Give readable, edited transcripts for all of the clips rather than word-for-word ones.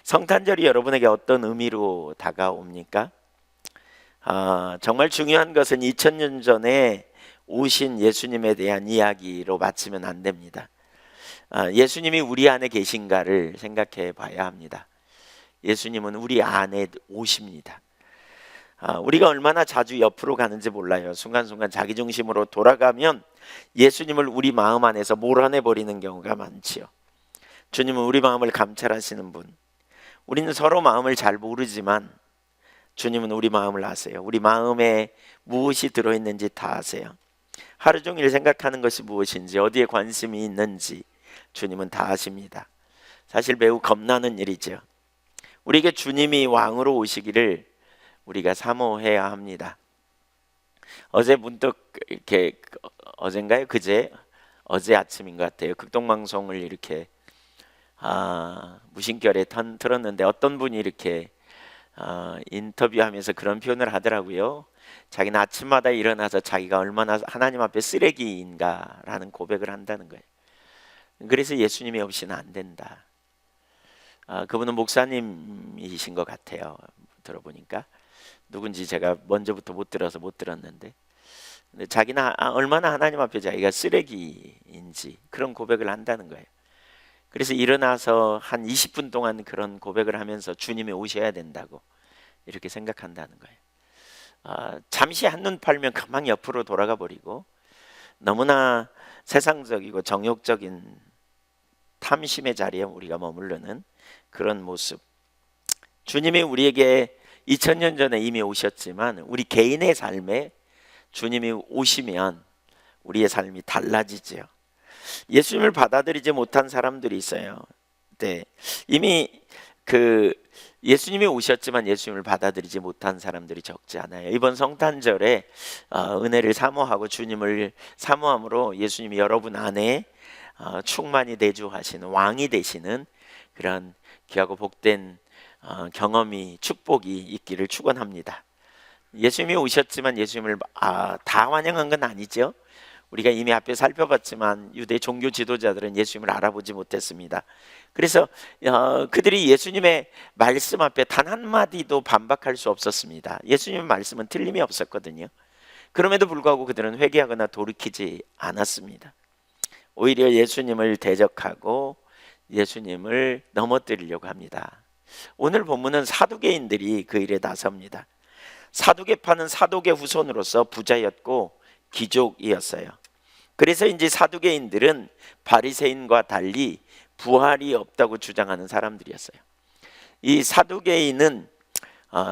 성탄절이 여러분에게 어떤 의미로 다가옵니까? 정말 중요한 것은 2000년 전에 오신 예수님에 대한 이야기로 마치면 안 됩니다. 예수님이 우리 안에 계신가를 생각해 봐야 합니다. 예수님은 우리 안에 오십니다. 우리가 얼마나 자주 옆으로 가는지 몰라요. 순간순간 자기중심으로 돌아가면 예수님을 우리 마음 안에서 몰아내버리는 경우가 많지요. 주님은 우리 마음을 감찰하시는 분. 우리는 서로 마음을 잘 모르지만 주님은 우리 마음을 아세요. 우리 마음에 무엇이 들어있는지 다 아세요. 하루 종일 생각하는 것이 무엇인지, 어디에 관심이 있는지 주님은 다 아십니다. 사실 매우 겁나는 일이죠. 우리에게 주님이 왕으로 오시기를 우리가 사모해야 합니다. 어제 문득 이렇게, 어젠가요? 어제 아침인 것 같아요. 극동방송을 이렇게 무심결에 틀었는데 어떤 분이 이렇게 인터뷰하면서 그런 표현을 하더라고요. 자기는 아침마다 일어나서 자기가 얼마나 하나님 앞에 쓰레기인가라는 고백을 한다는 거예요. 그래서 예수님이 없이는 안 된다. 그분은 목사님이신 것 같아요. 들어보니까 누군지 제가 먼저부터 못 들어서 못 들었는데, 근데 자기는 얼마나 하나님 앞에 자기가 쓰레기인지 그런 고백을 한다는 거예요. 그래서 일어나서 한 20분 동안 그런 고백을 하면서 주님이 오셔야 된다고 이렇게 생각한다는 거예요. 잠시 한눈 팔면 금방 옆으로 돌아가 버리고 너무나 세상적이고 정욕적인 탐심의 자리에 우리가 머무르는 그런 모습. 주님이 우리에게 2000년 전에 이미 오셨지만 우리 개인의 삶에 주님이 오시면 우리의 삶이 달라지죠. 예수님을 받아들이지 못한 사람들이 있어요. 네, 이미 예수님이 오셨지만 예수님을 받아들이지 못한 사람들이 적지 않아요. 이번 성탄절에 은혜를 사모하고 주님을 사모함으로 예수님이 여러분 안에 충만히 내주하시는 왕이 되시는 그런 귀하고 복된 경험이, 축복이 있기를 축원합니다. 예수님이 오셨지만 예수님을 다 환영한 건 아니죠. 우리가 이미 앞에 살펴봤지만 유대 종교 지도자들은 예수님을 알아보지 못했습니다. 그래서 그들이 예수님의 말씀 앞에 단 한마디도 반박할 수 없었습니다. 예수님의 말씀은 틀림이 없었거든요. 그럼에도 불구하고 그들은 회개하거나 돌이키지 않았습니다. 오히려 예수님을 대적하고 예수님을 넘어뜨리려고 합니다. 오늘 본문은 사두개인들이 그 일에 나섭니다. 사두개파는 사독의 후손으로서 부자였고 귀족이었어요. 그래서 이제 사두개인들은 바리새인과 달리 부활이 없다고 주장하는 사람들이었어요. 이 사두개인은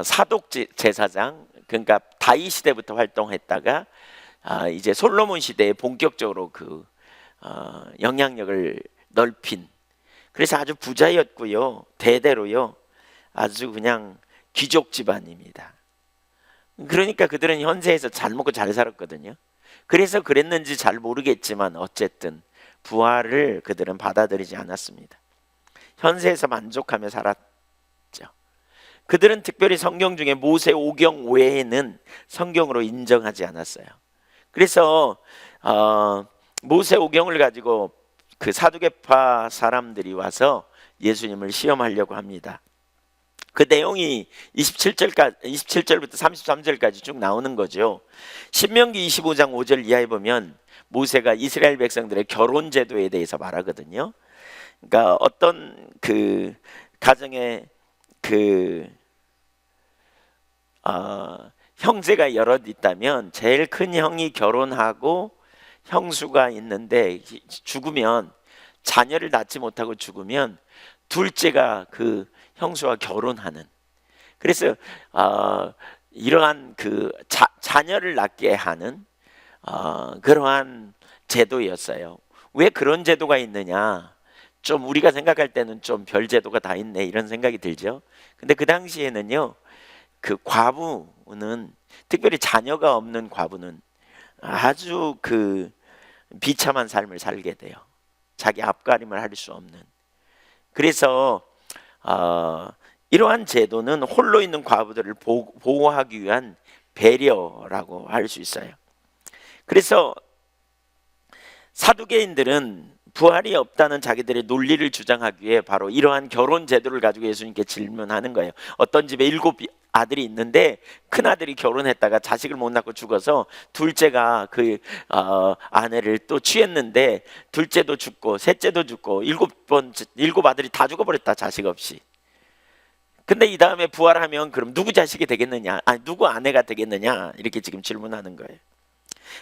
사독 제사장, 그러니까 다윗 시대부터 활동했다가 이제 솔로몬 시대에 본격적으로 영향력을 넓힌, 그래서 아주 부자였고요, 대대로요 아주 그냥 귀족 집안입니다. 그러니까 그들은 현세에서 잘 먹고 잘 살았거든요. 그래서 그랬는지 잘 모르겠지만 어쨌든 부활을 그들은 받아들이지 않았습니다. 현세에서 만족하며 살았죠. 그들은 특별히 성경 중에 모세 오경 외에는 성경으로 인정하지 않았어요. 그래서 모세 오경을 가지고 그 사두개파 사람들이 와서 예수님을 시험하려고 합니다. 그 내용이 27절부터 33절까지 쭉 나오는 거죠. 신명기 25장 5절 이하에 보면 모세가 이스라엘 백성들의 결혼 제도에 대해서 말하거든요. 그러니까 어떤 가정에 형제가 여럿 있다면 제일 큰 형이 결혼하고 형수가 있는데 죽으면, 자녀를 낳지 못하고 죽으면 둘째가 그 형수와 결혼하는, 그래서 이러한 자녀를 낳게 하는 그러한 제도였어요. 왜 그런 제도가 있느냐, 좀 우리가 생각할 때는 좀 별 제도가 다 있네 이런 생각이 들죠. 근데 그 당시에는요, 그 과부는, 특별히 자녀가 없는 과부는 아주 비참한 삶을 살게 돼요. 자기 앞가림을 할 수 없는. 그래서 이러한 제도는 홀로 있는 과부들을 보호하기 위한 배려라고 할 수 있어요. 그래서 사두개인들은 부활이 없다는 자기들의 논리를 주장하기 위해 바로 이러한 결혼 제도를 가지고 예수님께 질문하는 거예요. 어떤 집에 7 아들이 있는데 큰 아들이 결혼했다가 자식을 못 낳고 죽어서 둘째가 그 아내를 또 취했는데 둘째도 죽고 셋째도 죽고 7 아들이 다 죽어버렸다, 자식 없이. 근데 이 다음에 부활하면 그럼 누구 자식이 되겠느냐, 누구 아내가 되겠느냐, 이렇게 지금 질문하는 거예요.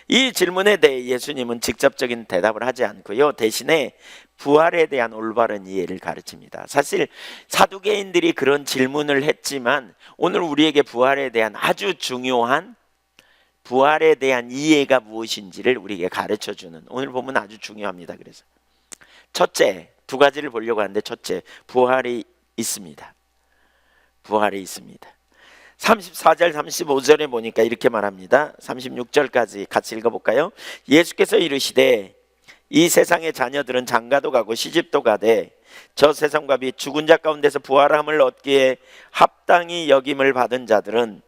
이 질문에 대해 예수님은 직접적인 대답을 하지 않고요, 대신에 부활에 대한 올바른 이해를 가르칩니다. 사실 사두개인들이 그런 질문을 했지만 오늘 우리에게 부활에 대한 아주 중요한, 부활에 대한 이해가 무엇인지를 우리에게 가르쳐주는 오늘 본문 아주 중요합니다. 그래서 첫째, 2가지를 보려고 하는데, 첫째, 부활이 있습니다. 부활이 있습니다. 34절 35절에 보니까 이렇게 말합니다. 36절까지 같이 읽어볼까요? 예수께서 이르시되 이 세상의 자녀들은 장가도 가고 시집도 가되 저 세상과 빛 죽은 자 가운데서 부활함을 얻기에 합당히 여김을 받은 자들은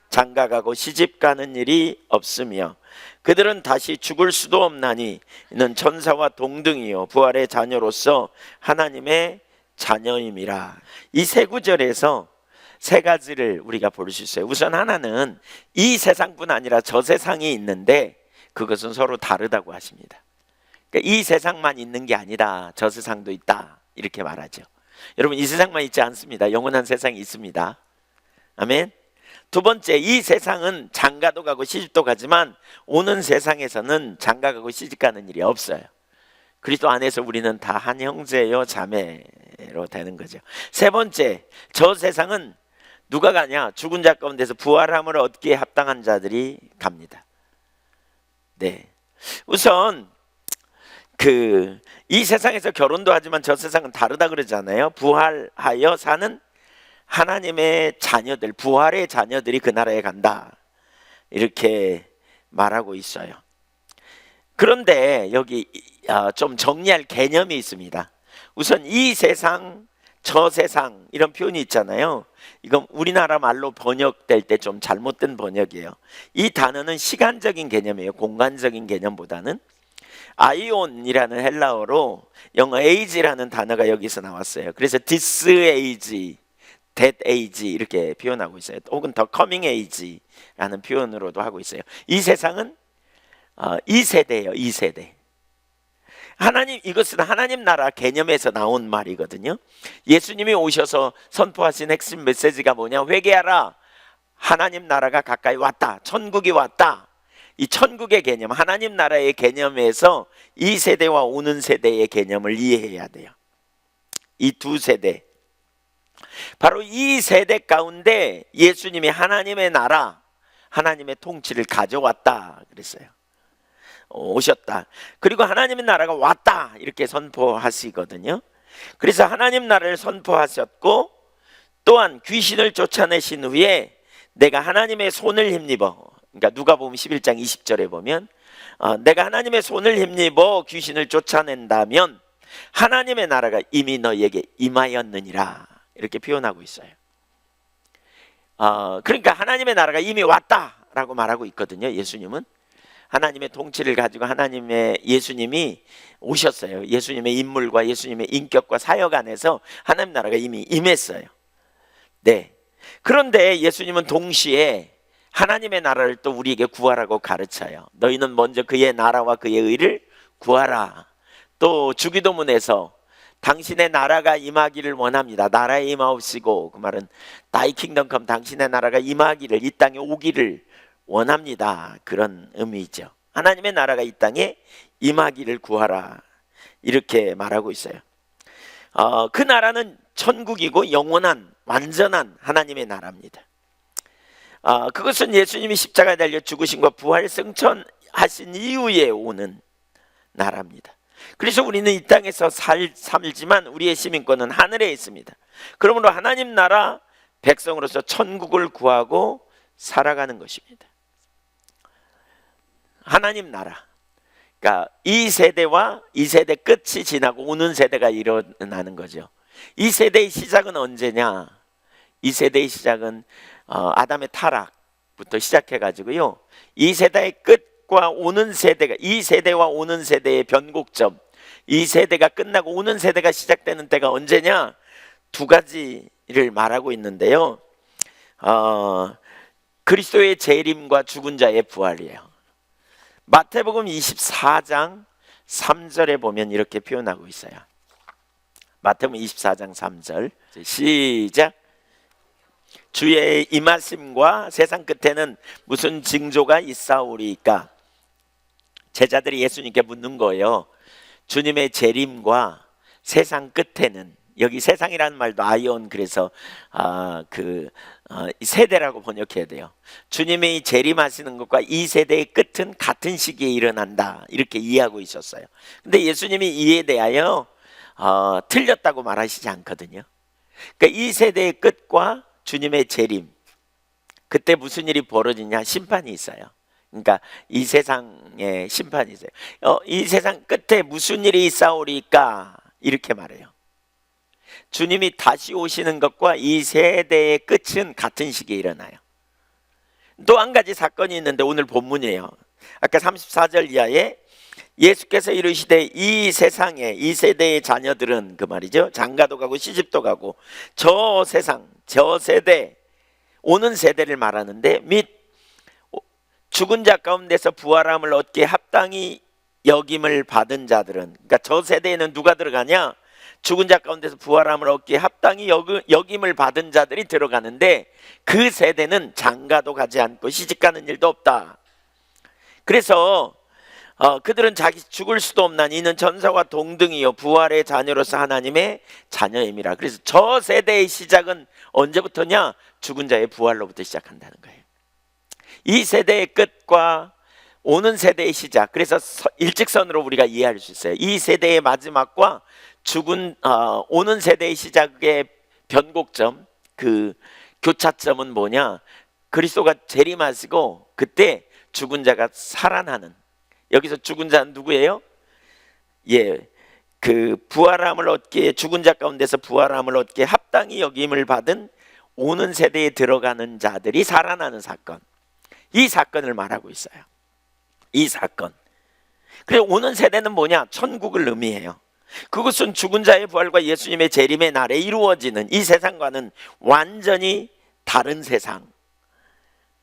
장가 가고 시집 가는 일이 없으며 그들은 다시 죽을 수도 없나니 이는 천사와 동등이요 부활의 자녀로서 하나님의 자녀임이라. 이 세 구절에서 3가지를 우리가 볼 수 있어요. 우선 하나는 이 세상뿐 아니라 저 세상이 있는데 그것은 서로 다르다고 하십니다. 그러니까 이 세상만 있는 게 아니다, 저 세상도 있다, 이렇게 말하죠. 여러분, 이 세상만 있지 않습니다. 영원한 세상이 있습니다. 아멘. 2번째, 이 세상은 장가도 가고 시집도 가지만 오는 세상에서는 장가 가고 시집 가는 일이 없어요. 그리스도 안에서 우리는 다 한 형제요 자매로 되는 거죠. 3번째, 저 세상은 누가 가냐? 죽은 자 가운데서 부활함을 얻기에 합당한 자들이 갑니다. 네, 우선 이 세상에서 결혼도 하지만 저 세상은 다르다 그러잖아요. 부활하여 사는 하나님의 자녀들, 부활의 자녀들이 그 나라에 간다, 이렇게 말하고 있어요. 그런데 여기 좀 정리할 개념이 있습니다. 우선 이 세상, 저 세상, 이런 표현이 있잖아요. 이건 우리나라 말로 번역될 때 좀 잘못된 번역이에요. 이 단어는 시간적인 개념이에요. 공간적인 개념보다는. 아이온이라는 헬라어로 영어 age라는 단어가 여기서 나왔어요. 그래서 this age, that age 이렇게 표현하고 있어요. 혹은 the coming age라는 표현으로도 하고 있어요. 이 세상은 2세대예요. 2세대. 하나님, 이것은 하나님 나라 개념에서 나온 말이거든요. 예수님이 오셔서 선포하신 핵심 메시지가 뭐냐? 회개하라, 하나님 나라가 가까이 왔다, 천국이 왔다. 이 천국의 개념, 하나님 나라의 개념에서 2세대와 오는 세대의 개념을 이해해야 돼요. 이 2세대, 바로 이 세대 가운데 예수님이 하나님의 나라, 하나님의 통치를 가져왔다 그랬어요. 오셨다. 그리고 하나님의 나라가 왔다, 이렇게 선포하시거든요. 그래서 하나님 나라를 선포하셨고, 또한 귀신을 쫓아내신 후에 내가 하나님의 손을 힘입어, 그러니까 누가복음 11장 20절에 보면 내가 하나님의 손을 힘입어 귀신을 쫓아낸다면 하나님의 나라가 이미 너희에게 임하였느니라, 이렇게 표현하고 있어요. 그러니까 하나님의 나라가 이미 왔다라고 말하고 있거든요. 예수님은 하나님의 통치를 가지고 예수님이 오셨어요. 예수님의 인물과 예수님의 인격과 사역 안에서 하나님 나라가 이미 임했어요. 네. 그런데 예수님은 동시에 하나님의 나라를 또 우리에게 구하라고 가르쳐요. 너희는 먼저 그의 나라와 그의 의를 구하라. 또 주기도문에서 당신의 나라가 임하기를 원합니다. 나라에 임하옵시고, 그 말은 Thy kingdom come, 당신의 나라가 임하기를, 이 땅에 오기를 원합니다, 그런 의미죠. 하나님의 나라가 이 땅에 임하기를 구하라, 이렇게 말하고 있어요. 그 나라는 천국이고 영원한 완전한 하나님의 나라입니다. 그것은 예수님이 십자가에 달려 죽으심과 부활 승천하신 이후에 오는 나라입니다. 그래서 우리는 이 땅에서 살지만 우리의 시민권은 하늘에 있습니다. 그러므로 하나님 나라 백성으로서 천국을 구하고 살아가는 것입니다. 하나님 나라, 그러니까 이 세대와 이 세대 끝이 지나고 오는 세대가 일어나는 거죠. 이 세대의 시작은 언제냐? 이 세대의 시작은 아담의 타락부터 시작해가지고요, 이 세대의 끝과 오는 세대가, 이 세대와 오는 세대의 변곡점, 이 세대가 끝나고 오는 세대가 시작되는 때가 언제냐? 두 가지를 말하고 있는데요. 그리스도의 재림과 죽은 자의 부활이에요. 마태복음 24장 3절에 보면 이렇게 표현하고 있어요. 마태복음 24장 3절 시작. 주의 임하심과 세상 끝에는 무슨 징조가 있사오리까? 제자들이 예수님께 묻는 거예요. 주님의 재림과 세상 끝에는, 여기 세상이라는 말도 아이온, 그래서 세대라고 번역해야 돼요. 주님이 재림하시는 것과 이 세대의 끝은 같은 시기에 일어난다, 이렇게 이해하고 있었어요. 근데 예수님이 이에 대하여 틀렸다고 말하시지 않거든요. 그러니까 이 세대의 끝과 주님의 재림, 그때 무슨 일이 벌어지냐? 심판이 있어요. 그러니까 이 세상에 심판이 있어요. 이 세상 끝에 무슨 일이 있사오리까? 이렇게 말해요. 주님이 다시 오시는 것과 이 세대의 끝은 같은 시기에 일어나요. 또 한 가지 사건이 있는데 오늘 본문이에요. 아까 34절 이하에 예수께서 이르시되 이 세상에, 이 세대의 자녀들은, 그 말이죠, 장가도 가고 시집도 가고, 저 세상, 저 세대, 오는 세대를 말하는데, 및 죽은 자 가운데서 부활함을 얻기에 합당히 여김을 받은 자들은, 그러니까 저 세대에는 누가 들어가냐? 죽은 자 가운데서 부활함을 얻기에 합당히 여김을 받은 자들이 들어가는데, 그 세대는 장가도 가지 않고 시집가는 일도 없다. 그래서 그들은 자기 죽을 수도 없나니 이는 전사와 동등이요 부활의 자녀로서 하나님의 자녀임이라. 그래서 저 세대의 시작은 언제부터냐? 죽은 자의 부활로부터 시작한다는 거예요. 이 세대의 끝과 오는 세대의 시작, 그래서 일직선으로 우리가 이해할 수 있어요. 이 세대의 마지막과 오는 세대의 시작의 변곡점, 그 교차점은 뭐냐? 그리스도가 재림하시고 그때 죽은 자가 살아나는, 여기서 죽은 자는 누구예요? 그 부활함을 얻기에, 죽은 자 가운데서 부활함을 얻기에 합당히 여김을 받은 오는 세대에 들어가는 자들이 살아나는 사건, 이 사건을 말하고 있어요. 이 사건. 그래서 오는 세대는 뭐냐? 천국을 의미해요. 그것은 죽은 자의 부활과 예수님의 재림의 날에 이루어지는, 이 세상과는 완전히 다른 세상,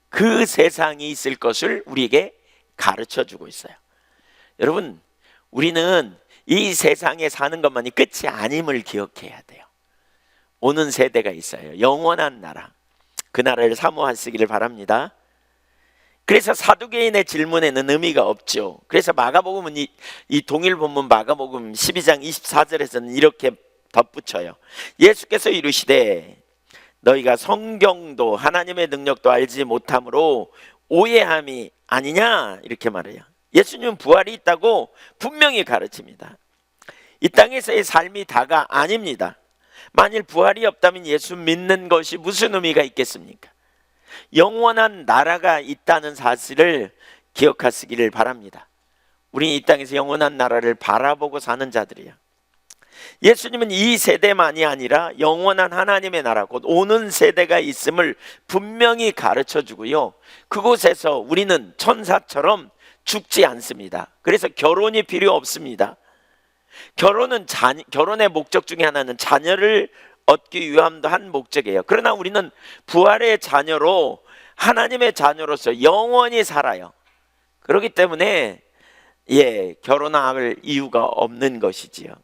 그 세상이 있을 것을 우리에게 가르쳐주고 있어요. 여러분, 우리는 이 세상에 사는 것만이 끝이 아님을 기억해야 돼요. 오는 세대가 있어요. 영원한 나라, 그 나라를 사모하시기를 바랍니다. 그래서 사두개인의 질문에는 의미가 없죠. 그래서 마가복음은 이 동일 본문 마가복음 12장 24절에서는 이렇게 덧붙여요. 예수께서 이르시되 너희가 성경도 하나님의 능력도 알지 못함으로 오해함이 아니냐, 이렇게 말해요. 예수님은 부활이 있다고 분명히 가르칩니다. 이 땅에서의 삶이 다가 아닙니다. 만일 부활이 없다면 예수 믿는 것이 무슨 의미가 있겠습니까? 영원한 나라가 있다는 사실을 기억하시기를 바랍니다. 우리 이 땅에서 영원한 나라를 바라보고 사는 자들이에요. 예수님은 이 세대만이 아니라 영원한 하나님의 나라, 곧 오는 세대가 있음을 분명히 가르쳐 주고요, 그곳에서 우리는 천사처럼 죽지 않습니다. 그래서 결혼이 필요 없습니다. 결혼의 목적 중에 하나는 자녀를 얻기 위함도 한 목적이에요. 그러나 우리는 부활의 자녀로, 하나님의 자녀로서 영원히 살아요. 그렇기 때문에 결혼할 이유가 없는 것이지요.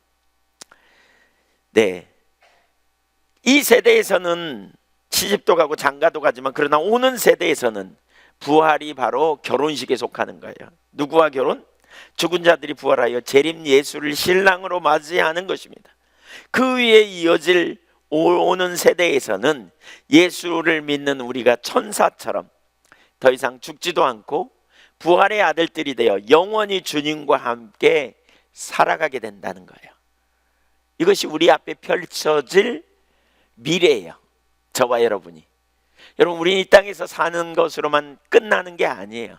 네, 이 세대에서는 시집도 가고 장가도 가지만, 그러나 오는 세대에서는 부활이 바로 결혼식에 속하는 거예요. 누구와 결혼? 죽은 자들이 부활하여 재림 예수를 신랑으로 맞이하는 것입니다. 그 위에 이어질 오는 세대에서는 예수를 믿는 우리가 천사처럼 더 이상 죽지도 않고 부활의 아들들이 되어 영원히 주님과 함께 살아가게 된다는 거예요. 이것이 우리 앞에 펼쳐질 미래예요. 저와 여러분이. 여러분, 우리 이 땅에서 사는 것으로만 끝나는 게 아니에요.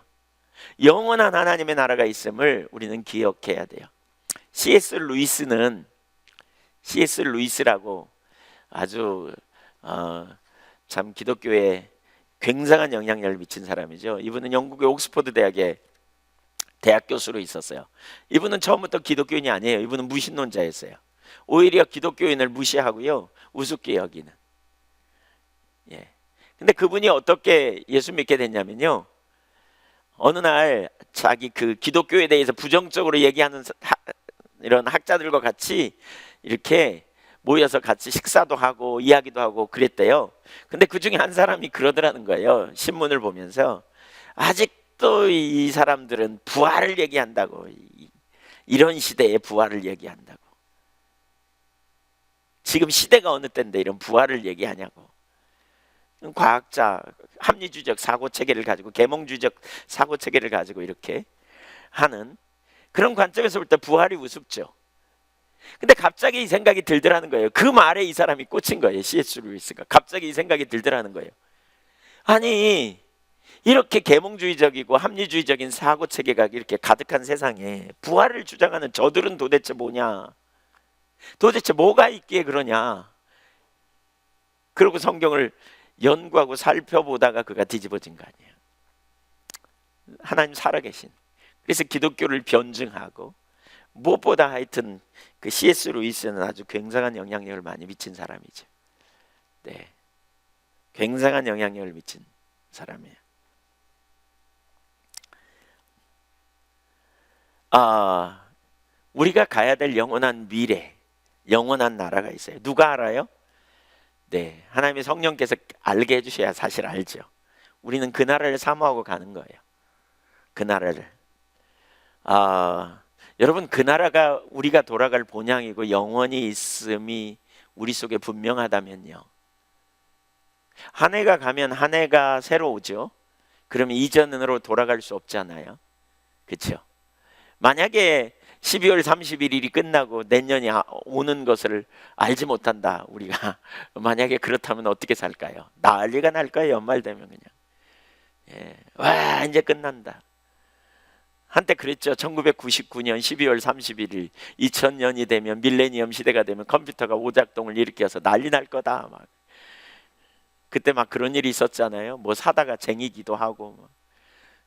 영원한 하나님의 나라가 있음을 우리는 기억해야 돼요. C.S. 루이스라고 아주 참 기독교에 굉장한 영향력을 미친 사람이죠. 이분은 영국의 옥스퍼드 대학의 대학 교수로 있었어요. 이분은 처음부터 기독교인이 아니에요. 이분은 무신론자였어요. 오히려 기독교인을 무시하고요, 우습게 여기는. 예. 근데 그분이 어떻게 예수 믿게 됐냐면요, 어느 날 자기 그 기독교에 대해서 부정적으로 얘기하는 이런 학자들과 같이 이렇게 모여서 같이 식사도 하고 이야기도 하고 그랬대요. 근데 그 중에 한 사람이 그러더라는 거예요. 신문을 보면서 아직도 이 사람들은 부활을 얘기한다고, 이런 시대에 부활을 얘기한다고. 지금 시대가 어느 때인데 이런 부활을 얘기하냐고. 과학자 합리주의적 사고체계를 가지고, 계몽주의적 사고체계를 가지고 이렇게 하는 그런 관점에서 볼 때 부활이 우습죠. 근데 갑자기 이 생각이 들더라는 거예요. 그 말에 이 사람이 꽂힌 거예요. C.S. 루이스가 갑자기 이 생각이 들더라는 거예요. 아니, 이렇게 계몽주의적이고 합리주의적인 사고체계가 이렇게 가득한 세상에 부활을 주장하는 저들은 도대체 뭐냐, 도대체 뭐가 있기에 그러냐. 그리고 성경을 연구하고 살펴보다가 그가 뒤집어진 거 아니에요. 하나님 살아계신, 그래서 기독교를 변증하고, 무엇보다 하여튼 그 C.S. 루이스는 아주 굉장한 영향력을 많이 미친 사람이죠. 네, 굉장한 영향력을 미친 사람이에요. 우리가 가야 될 영원한 미래, 영원한 나라가 있어요. 누가 알아요? 네, 하나님의 성령께서 알게 해주셔야 사실 알죠. 우리는 그 나라를 사모하고 가는 거예요. 그 나라를. 여러분, 그 나라가 우리가 돌아갈 본향이고 영원히 있음이 우리 속에 분명하다면요, 한 해가 가면 한 해가 새로 오죠. 그러면 이전으로 돌아갈 수 없잖아요. 그렇죠? 만약에 12월 31일이 끝나고 내년이 오는 것을 알지 못한다, 우리가 만약에 그렇다면 어떻게 살까요? 난리가 날 거예요. 연말 되면 그냥. 예. 와, 이제 끝난다. 한때 그랬죠. 1999년 12월 31일 2000년이 되면, 밀레니엄 시대가 되면 컴퓨터가 오작동을 일으켜서 난리 날 거다. 막 그때 막 그런 일이 있었잖아요. 뭐 사다가 쟁이기도 하고,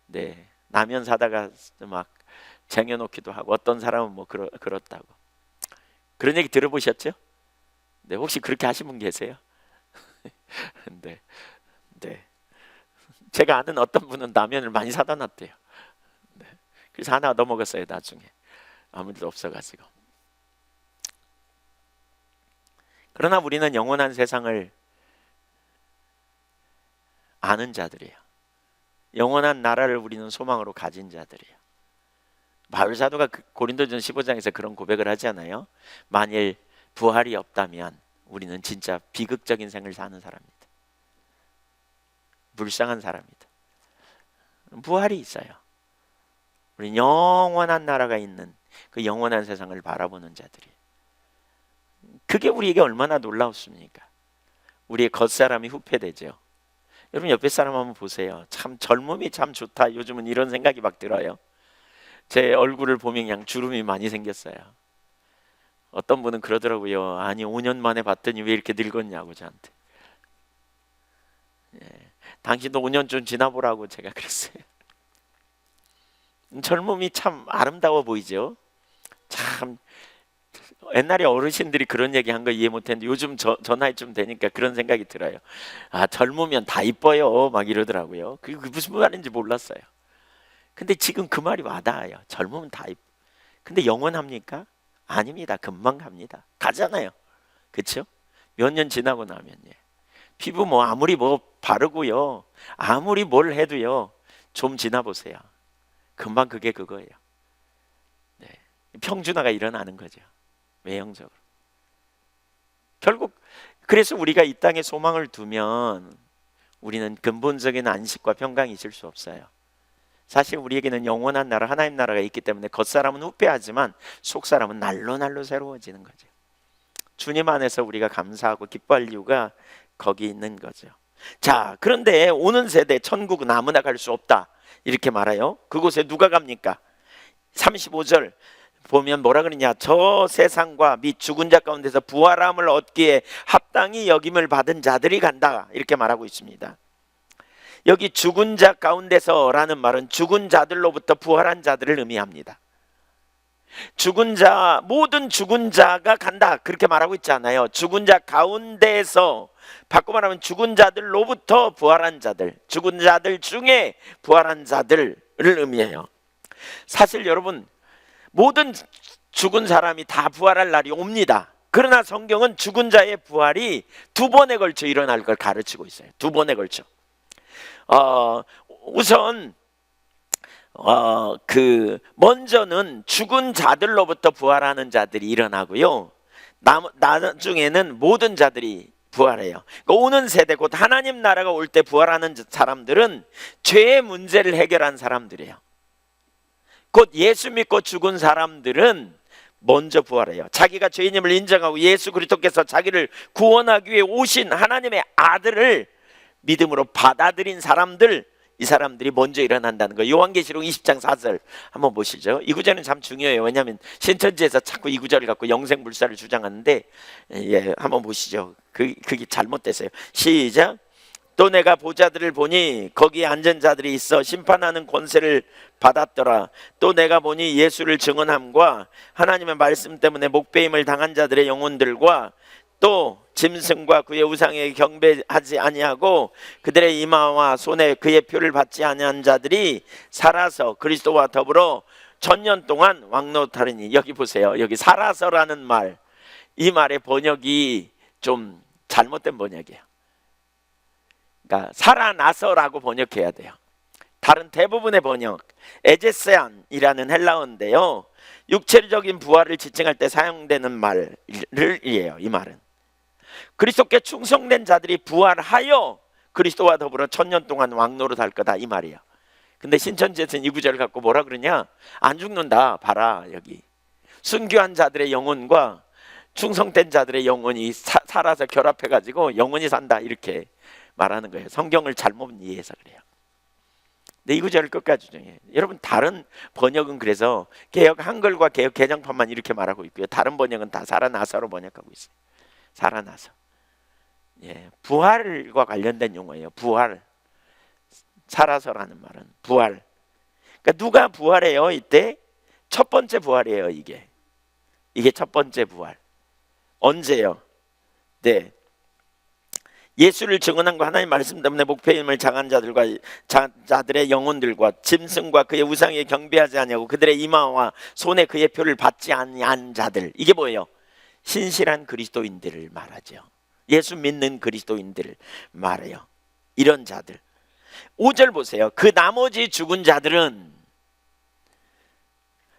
네, 라면 사다가 막 쟁여놓기도 하고, 어떤 사람은 뭐 그렇다고. 그런 얘기 들어보셨죠? 네, 혹시 그렇게 하신 분 계세요? 네, 네. 제가 아는 어떤 분은 라면을 많이 사다 놨대요. 네. 그래서 하나 더 먹었어요, 나중에. 아무 일도 없어가지고. 그러나 우리는 영원한 세상을 아는 자들이에요. 영원한 나라를 우리는 소망으로 가진 자들이에요. 바울 사도가 고린도전 15장에서 그런 고백을 하잖아요. 만일 부활이 없다면 우리는 진짜 비극적인 생을 사는 사람입니다. 불쌍한 사람입니다. 부활이 있어요. 우리는 영원한 나라가 있는 그 영원한 세상을 바라보는 자들이에요. 그게 우리에게 얼마나 놀라웠습니까? 우리의 겉사람이 후패되죠. 여러분, 옆에 사람 한번 보세요. 참 젊음이 참 좋다. 요즘은 이런 생각이 막 들어요. 제 얼굴을 보면 그냥 주름이 많이 생겼어요. 어떤 분은 그러더라고요. 아니, 5년 만에 봤더니 왜 이렇게 늙었냐고 저한테. 예, 당신도 5년 좀 지나보라고 제가 그랬어요. 젊음이 참 아름다워 보이죠. 참 옛날에 어르신들이 그런 얘기 한 거 이해 못했는데 요즘 저 나이쯤 되니까 그런 생각이 들어요. 젊으면 다 이뻐요 막 이러더라고요. 그게 무슨 말인지 몰랐어요. 근데 지금 그 말이 와닿아요. 젊으면 다 이뻐. 근데 영원합니까? 아닙니다. 금방 갑니다. 가잖아요. 그렇죠? 몇 년 지나고 나면, 예. 피부 뭐 아무리 뭐 바르고요, 아무리 뭘 해도요, 좀 지나보세요. 금방 그게 그거예요. 네. 평준화가 일어나는 거죠. 외형적으로. 결국 그래서 우리가 이 땅에 소망을 두면 우리는 근본적인 안식과 평강이 있을 수 없어요. 사실 우리에게는 영원한 나라, 하나님 나라가 있기 때문에 겉사람은 후패하지만 속사람은 날로 새로워지는 거죠. 주님 안에서 우리가 감사하고 기뻐할 이유가 거기 있는 거죠. 자, 그런데 오는 세대 천국은 아무나 갈 수 없다 이렇게 말해요. 그곳에 누가 갑니까? 35절 보면 뭐라 그러냐, 저 세상과 및 죽은 자 가운데서 부활함을 얻기에 합당히 여김을 받은 자들이 간다 이렇게 말하고 있습니다. 여기 죽은 자 가운데서라는 말은 죽은 자들로부터 부활한 자들을 의미합니다. 죽은 자, 모든 죽은 자가 간다 그렇게 말하고 있지 않아요. 죽은 자 가운데에서, 바꿔 말하면 죽은 자들로부터 부활한 자들, 죽은 자들 중에 부활한 자들을 의미해요. 사실 여러분, 모든 죽은 사람이 다 부활할 날이 옵니다. 그러나 성경은 죽은 자의 부활이 두 번에 걸쳐 일어날 걸 가르치고 있어요. 두 번에 걸쳐. 우선 먼저는 죽은 자들로부터 부활하는 자들이 일어나고요, 나중에는 모든 자들이 부활해요. 그러니까 오는 세대, 곧 하나님 나라가 올 때 부활하는 사람들은 죄의 문제를 해결한 사람들이에요. 곧 예수 믿고 죽은 사람들은 먼저 부활해요. 자기가 죄인임을 인정하고 예수 그리스도께서 자기를 구원하기 위해 오신 하나님의 아들을 믿음으로 받아들인 사람들, 이 사람들이 먼저 일어난다는 거예요. 요한계시록 20장 4절 한번 보시죠. 이 구절은 참 중요해요. 왜냐하면 신천지에서 자꾸 이 구절을 갖고 영생불사를 주장하는데, 한번 보시죠. 그게 잘못됐어요. 시작. 또 내가 보좌들을 보니 거기에 앉은 자들이 있어 심판하는 권세를 받았더라. 또 내가 보니 예수를 증언함과 하나님의 말씀 때문에 목배임을 당한 자들의 영혼들과 또 짐승과 그의 우상에 경배하지 아니하고 그들의 이마와 손에 그의 표를 받지 아니한 자들이 살아서 그리스도와 더불어 천년 동안 왕노하리니. 여기 보세요. 여기 살아서라는 말, 이 말의 번역이 좀 잘못된 번역이에요. 그러니까 살아나서라고 번역해야 돼요. 다른 대부분의 번역, 에제세안이라는 헬라어인데요, 육체적인 부활을 지칭할 때 사용되는 말이에요. 이 말은 그리스도께 충성된 자들이 부활하여 그리스도와 더불어 천년 동안 왕노릇 할 거다, 이 말이에요. 근데 신천지에서는 이 구절을 갖고 뭐라 그러냐, 안 죽는다. 봐라, 여기 순교한 자들의 영혼과 충성된 자들의 영혼이 살아서 결합해 가지고 영혼이 산다, 이렇게 말하는 거예요. 성경을 잘못 이해해서 그래요. 근데 이 구절을 끝까지 주장해요. 여러분, 다른 번역은 그래서 개역 한글과 개역 개정판만 이렇게 말하고 있고요, 다른 번역은 다 살아나서로 번역하고 있어요. 살아나서. 부활과 관련된 용어예요. 부활. 살아서라는 말은 부활. 그러니까 누가 부활해요? 이때 첫 번째 부활이에요. 이게 첫 번째 부활. 언제요? 네, 예수를 증언한과 하나님 말씀 때문에 목배임을 당한 자들과 자들의 영혼들과 짐승과 그의 우상에 경배하지 아니하고 그들의 이마와 손에 그의 표를 받지 아니한 자들. 이게 뭐예요? 신실한 그리스도인들을 말하죠. 예수 믿는 그리스도인들을 말해요. 이런 자들. 5절 보세요. 그 나머지 죽은 자들은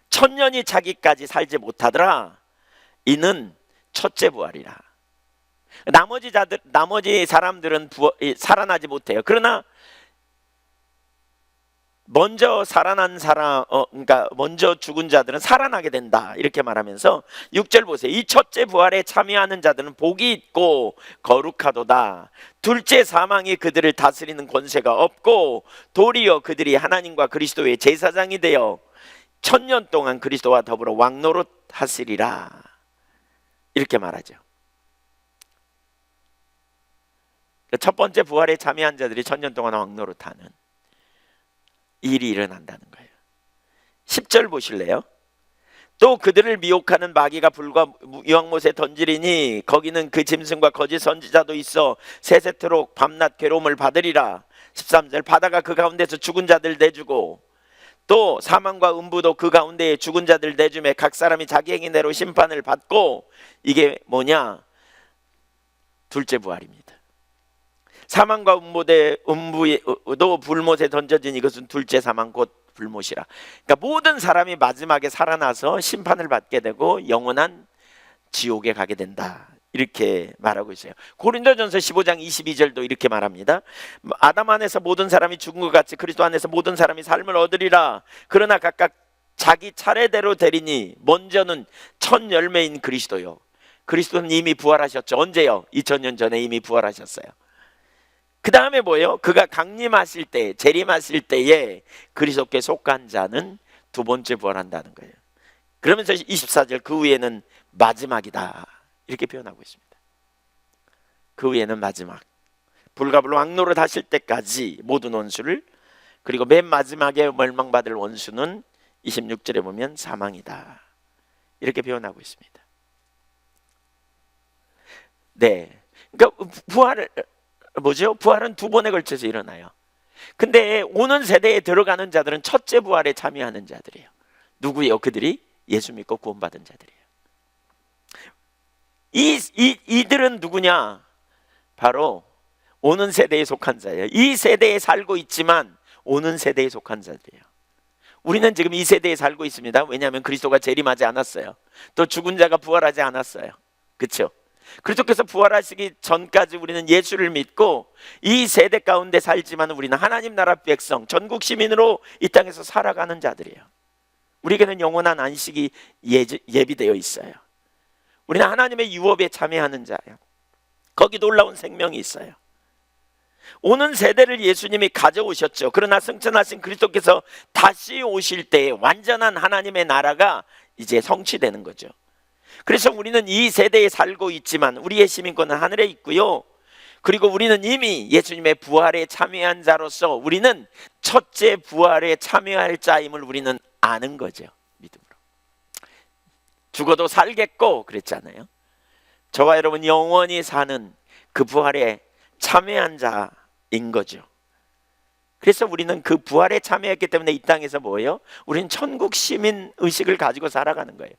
천년이 자기까지 살지 못하더라. 이는 첫째 부활이라. 나머지 사람들은 살아나지 못해요. 그러나 먼저 살아난 사람, 그러니까 먼저 죽은 자들은 살아나게 된다, 이렇게 말하면서 6절 보세요. 이 첫째 부활에 참여하는 자들은 복이 있고 거룩하도다. 둘째 사망이 그들을 다스리는 권세가 없고 도리어 그들이 하나님과 그리스도의 제사장이 되어 천년 동안 그리스도와 더불어 왕노릇 하시리라, 이렇게 말하죠. 첫 번째 부활에 참여한 자들이 천년 동안 왕노릇하는 일이 일어난다는 거예요. 10절 보실래요? 또 그들을 미혹하는 마귀가 불과 유황못에 던지리니 거기는 그 짐승과 거짓 선지자도 있어 세세토록 밤낮 괴로움을 받으리라. 13절 바다가 그 가운데서 죽은 자들 내주고 또 사망과 음부도 그 가운데에 죽은 자들 내주매 각 사람이 자기 행위대로 심판을 받고. 이게 뭐냐? 둘째 부활입니다. 사망과 음부도 불못에 던져진 이것은 둘째 사망 곧 불못이라. 그러니까 모든 사람이 마지막에 살아나서 심판을 받게 되고 영원한 지옥에 가게 된다, 이렇게 말하고 있어요. 고린도전서 15장 22절도 이렇게 말합니다. 아담 안에서 모든 사람이 죽은 것 같이 그리스도 안에서 모든 사람이 삶을 얻으리라. 그러나 각각 자기 차례대로 되리니 먼저는 첫 열매인 그리스도요. 그리스도는 이미 부활하셨죠. 언제요? 2000년 전에 이미 부활하셨어요. 그 다음에 뭐예요? 그가 강림하실 때, 재림하실 때에 그리스도께 속한 자는 두 번째 부활한다는 거예요. 그러면서 24절 그 후에는 마지막이다, 이렇게 표현하고 있습니다. 그 후에는 마지막. 불갑을 왕노릇 하실 때까지 모든 원수를, 그리고 맨 마지막에 멸망받을 원수는 26절에 보면 사망이다, 이렇게 표현하고 있습니다. 네, 그러니까 부활은 두 번에 걸쳐서 일어나요. 근데 오는 세대에 들어가는 자들은 첫째 부활에 참여하는 자들이에요. 누구예요? 그들이 예수 믿고 구원받은 자들이에요. 이들은 누구냐? 바로 오는 세대에 속한 자예요. 이 세대에 살고 있지만 오는 세대에 속한 자들이에요. 우리는 지금 이 세대에 살고 있습니다. 왜냐하면 그리스도가 재림하지 않았어요. 또 죽은 자가 부활하지 않았어요. 그렇죠? 그리스도께서 부활하시기 전까지 우리는 예수를 믿고 이 세대 가운데 살지만 우리는 하나님 나라 백성, 전국 시민으로 이 땅에서 살아가는 자들이에요. 우리에게는 영원한 안식이 예비되어 있어요. 우리는 하나님의 유업에 참여하는 자예요. 거기 놀라운 생명이 있어요. 오는 세대를 예수님이 가져오셨죠. 그러나 승천하신 그리스도께서 다시 오실 때에 완전한 하나님의 나라가 이제 성취되는 거죠. 그래서 우리는 이 세대에 살고 있지만 우리의 시민권은 하늘에 있고요. 그리고 우리는 이미 예수님의 부활에 참여한 자로서 우리는 첫째 부활에 참여할 자임을 우리는 아는 거죠. 믿음으로. 죽어도 살겠고 그랬잖아요. 저와 여러분 영원히 사는 그 부활에 참여한 자인 거죠. 그래서 우리는 그 부활에 참여했기 때문에 이 땅에서 뭐예요? 우리는 천국 시민 의식을 가지고 살아가는 거예요.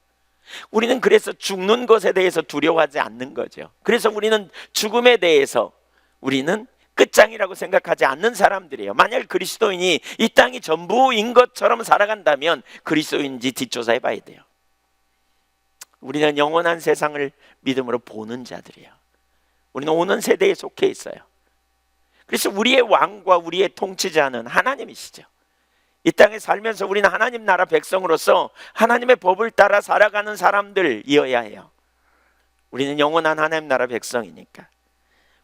우리는 그래서 죽는 것에 대해서 두려워하지 않는 거죠. 그래서 우리는 죽음에 대해서 우리는 끝장이라고 생각하지 않는 사람들이에요. 만약 그리스도인이 이 땅이 전부인 것처럼 살아간다면 그리스도인인지 뒷조사해 봐야 돼요. 우리는 영원한 세상을 믿음으로 보는 자들이에요. 우리는 오는 세대에 속해 있어요. 그래서 우리의 왕과 우리의 통치자는 하나님이시죠. 이 땅에 살면서 우리는 하나님 나라 백성으로서 하나님의 법을 따라 살아가는 사람들이어야 해요. 우리는 영원한 하나님 나라 백성이니까.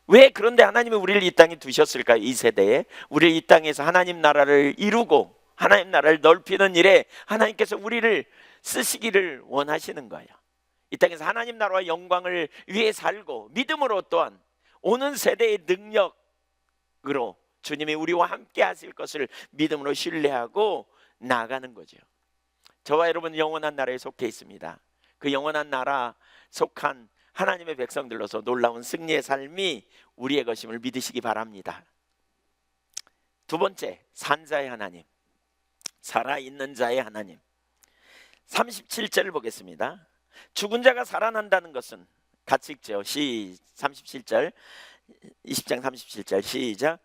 왜 그런데 하나님이 우리를 이 땅에 두셨을까요? 이 세대에 우리를 이 땅에서 하나님 나라를 이루고 하나님 나라를 넓히는 일에 하나님께서 우리를 쓰시기를 원하시는 거예요. 이 땅에서 하나님 나라와 영광을 위해 살고 믿음으로 또한 오는 세대의 능력으로 주님이 우리와 함께 하실 것을 믿음으로 신뢰하고 나아가는 거죠. 저와 여러분 영원한 나라에 속해 있습니다. 그 영원한 나라 속한 하나님의 백성들로서 놀라운 승리의 삶이 우리의 것임을 믿으시기 바랍니다. 두 번째, 산자의 하나님, 살아있는 자의 하나님. 37절을 보겠습니다. 죽은 자가 살아난다는 것은 같이 읽죠. 37절 20장 37절 시작.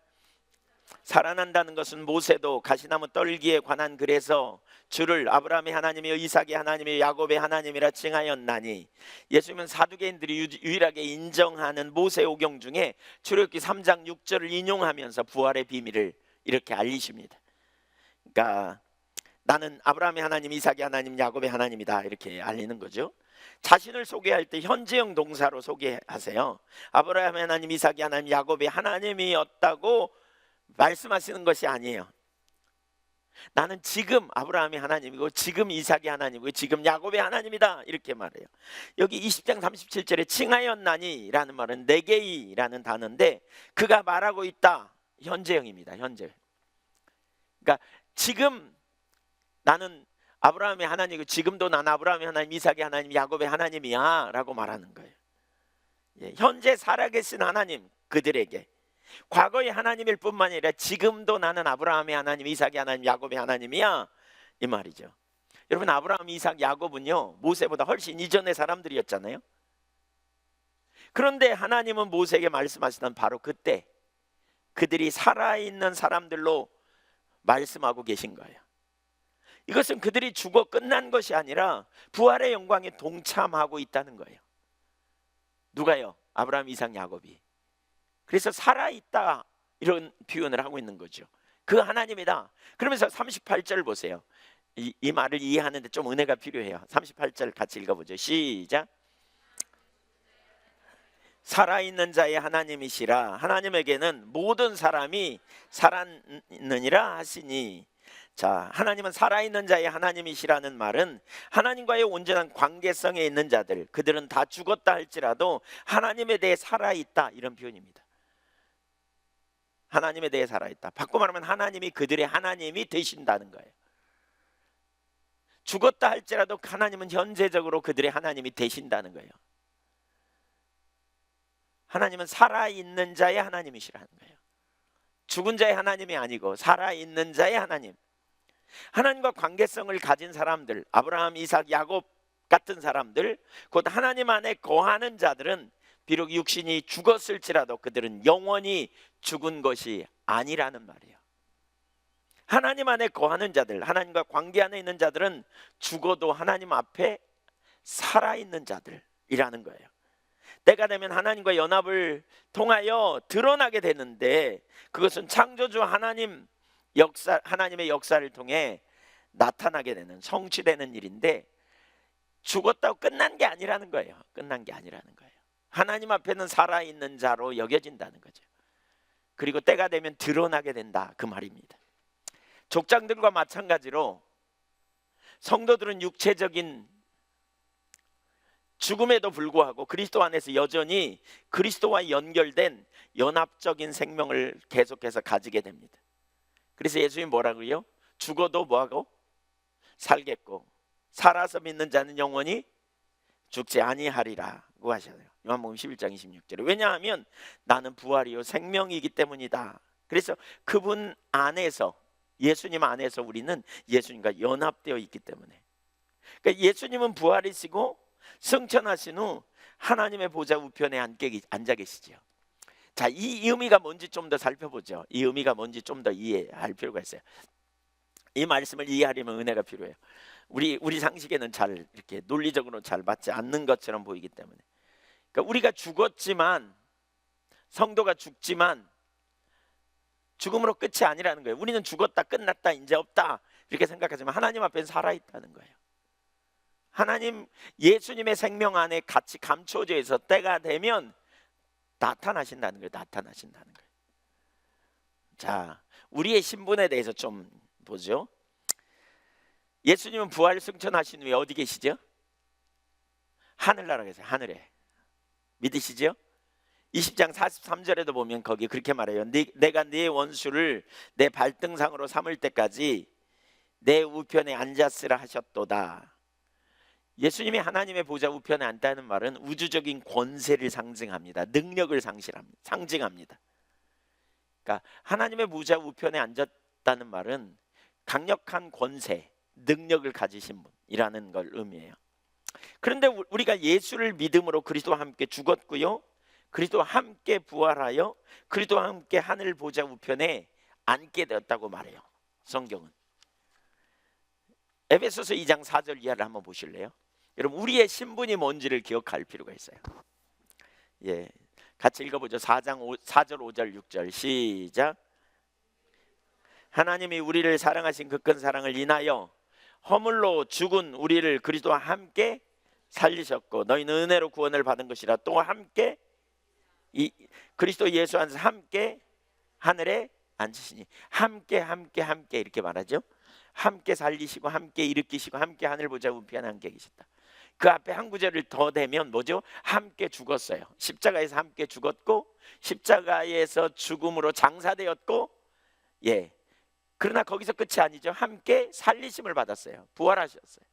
살아난다는 것은 모세도 가시나무 떨기에 관한 글에서 주를 아브라함의 하나님이요 이삭의 하나님이요 야곱의 하나님이라 칭하였나니, 예수님은 사두개인들이 유일하게 인정하는 모세오경 중에 출애굽기 3장 6절을 인용하면서 부활의 비밀을 이렇게 알리십니다. 그러니까 나는 아브라함의 하나님, 이삭의 하나님, 야곱의 하나님이다 이렇게 알리는 거죠. 자신을 소개할 때 현재형 동사로 소개하세요. 아브라함의 하나님, 이삭의 하나님, 야곱의 하나님이었다고 말씀하시는 것이 아니에요. 나는 지금 아브라함의 하나님이고 지금 이삭의 하나님이고 지금 야곱의 하나님이다 이렇게 말해요. 여기 20장 37절에 칭하였나니 라는 말은 네게이라는 단어인데 그가 말하고 있다, 현재형입니다. 현재. 그러니까 지금 나는 아브라함의 하나님이고 지금도 난 아브라함의 하나님, 이삭의 하나님, 야곱의 하나님이야 라고 말하는 거예요. 현재 살아계신 하나님, 그들에게 과거의 하나님일 뿐만 아니라 지금도 나는 아브라함의 하나님, 이삭의 하나님, 야곱의 하나님이야 이 말이죠. 여러분 아브라함, 이삭, 야곱은요 모세보다 훨씬 이전의 사람들이었잖아요. 그런데 하나님은 모세에게 말씀하시던 바로 그때 그들이 살아있는 사람들로 말씀하고 계신 거예요. 이것은 그들이 죽어 끝난 것이 아니라 부활의 영광에 동참하고 있다는 거예요. 누가요? 아브라함, 이삭, 야곱이. 그래서 살아있다 이런 표현을 하고 있는 거죠. 그 하나님이다. 그러면서 38절 보세요. 이 말을 이해하는데 좀 은혜가 필요해요. 38절 같이 읽어보죠. 시작. 살아있는 자의 하나님이시라. 하나님에게는 모든 사람이 살았느니라 하시니. 자, 하나님은 살아있는 자의 하나님이시라는 말은 하나님과의 온전한 관계성에 있는 자들, 그들은 다 죽었다 할지라도 하나님에 대해 살아있다 이런 표현입니다. 하나님에 대해 살아있다. 바꿔 말하면 하나님이 그들의 하나님이 되신다는 거예요. 죽었다 할지라도 하나님은 현재적으로 그들의 하나님이 되신다는 거예요. 하나님은 살아있는 자의 하나님이시라는 거예요. 죽은 자의 하나님이 아니고 살아있는 자의 하나님. 하나님과 관계성을 가진 사람들, 아브라함, 이삭, 야곱 같은 사람들, 곧 하나님 안에 거하는 자들은 비록 육신이 죽었을지라도 그들은 영원히 죽은 것이 아니라는 말이에요. 하나님 안에 거하는 자들, 하나님과 관계 안에 있는 자들은 죽어도 하나님 앞에 살아있는 자들이라는 거예요. 때가 되면 하나님과 연합을 통하여 드러나게 되는데, 그것은 창조주 하나님 역사, 하나님의 역사를 통해 나타나게 되는, 성취되는 일인데, 죽었다고 끝난 게 아니라는 거예요. 끝난 게 아니라는 거예요. 하나님 앞에는 살아있는 자로 여겨진다는 거죠. 그리고 때가 되면 드러나게 된다, 그 말입니다. 족장들과 마찬가지로 성도들은 육체적인 죽음에도 불구하고 그리스도 안에서 여전히 그리스도와 연결된 연합적인 생명을 계속해서 가지게 됩니다. 그래서 예수님이 뭐라고요? 죽어도 뭐하고? 살겠고 살아서 믿는 자는 영원히 죽지 아니하리라고 하셔요. 요한복음 11장 26절에. 왜냐하면 나는 부활이요 생명이기 때문이다. 그래서 그분 안에서, 예수님 안에서 우리는 예수님과 연합되어 있기 때문에. 그러니까 예수님은 부활이시고 승천하신 후 하나님의 보좌 우편에 앉아 계시죠. 자, 이 의미가 뭔지 좀 더 살펴보죠. 이 의미가 뭔지 좀 더 이해할 필요가 있어요. 이 말씀을 이해하려면 은혜가 필요해요. 우리 상식에는 잘 이렇게 논리적으로 잘 맞지 않는 것처럼 보이기 때문에. 그러니까 우리가 죽었지만, 성도가 죽지만 죽음으로 끝이 아니라는 거예요. 우리는 죽었다, 끝났다, 이제 없다 이렇게 생각하지만 하나님 앞에는 살아있다는 거예요. 하나님, 예수님의 생명 안에 같이 감춰져 있어 때가 되면 나타나신다는 거예요. 나타나신다는 거예요. 자, 우리의 신분에 대해서 좀 보죠. 예수님은 부활 승천하신 후에 어디 계시죠? 하늘나라 계세요. 하늘에. 믿으시죠? 20장 43절에도 보면 거기 그렇게 말해요. 내가 네 원수를 내 발등상으로 삼을 때까지 내 우편에 앉았으라 하셨도다. 예수님이 하나님의 보좌 우편에 앉다는 말은 우주적인 권세를 상징합니다. 능력을 상징합니다. 그러니까 하나님의 보좌 우편에 앉았다는 말은 강력한 권세, 능력을 가지신 분이라는 걸 의미해요. 그런데 우리가 예수를 믿음으로 그리스도와 함께 죽었고요, 그리스도와 함께 부활하여 그리스도와 함께 하늘 보좌 우편에 앉게 되었다고 말해요. 성경은. 에베소서 2장 4절 이하를 한번 보실래요? 여러분, 우리의 신분이 뭔지를 기억할 필요가 있어요. 예, 같이 읽어보죠. 4장 4절 5절 6절 시작. 하나님이 우리를 사랑하신 그 큰 사랑을 인하여 허물로 죽은 우리를 그리스도와 함께 살리셨고 너희는 은혜로 구원을 받은 것이라. 또 함께 이 그리스도 예수 안에서 함께 하늘에 앉으시니. 함께 이렇게 말하죠. 함께 살리시고 함께 일으키시고 함께 하늘 보좌 우편에 함께 계셨다. 그 앞에 한 구절을 더 대면 뭐죠? 함께 죽었어요. 십자가에서 함께 죽었고 십자가에서 죽음으로 장사되었고, 예, 그러나 거기서 끝이 아니죠. 함께 살리심을 받았어요. 부활하셨어요.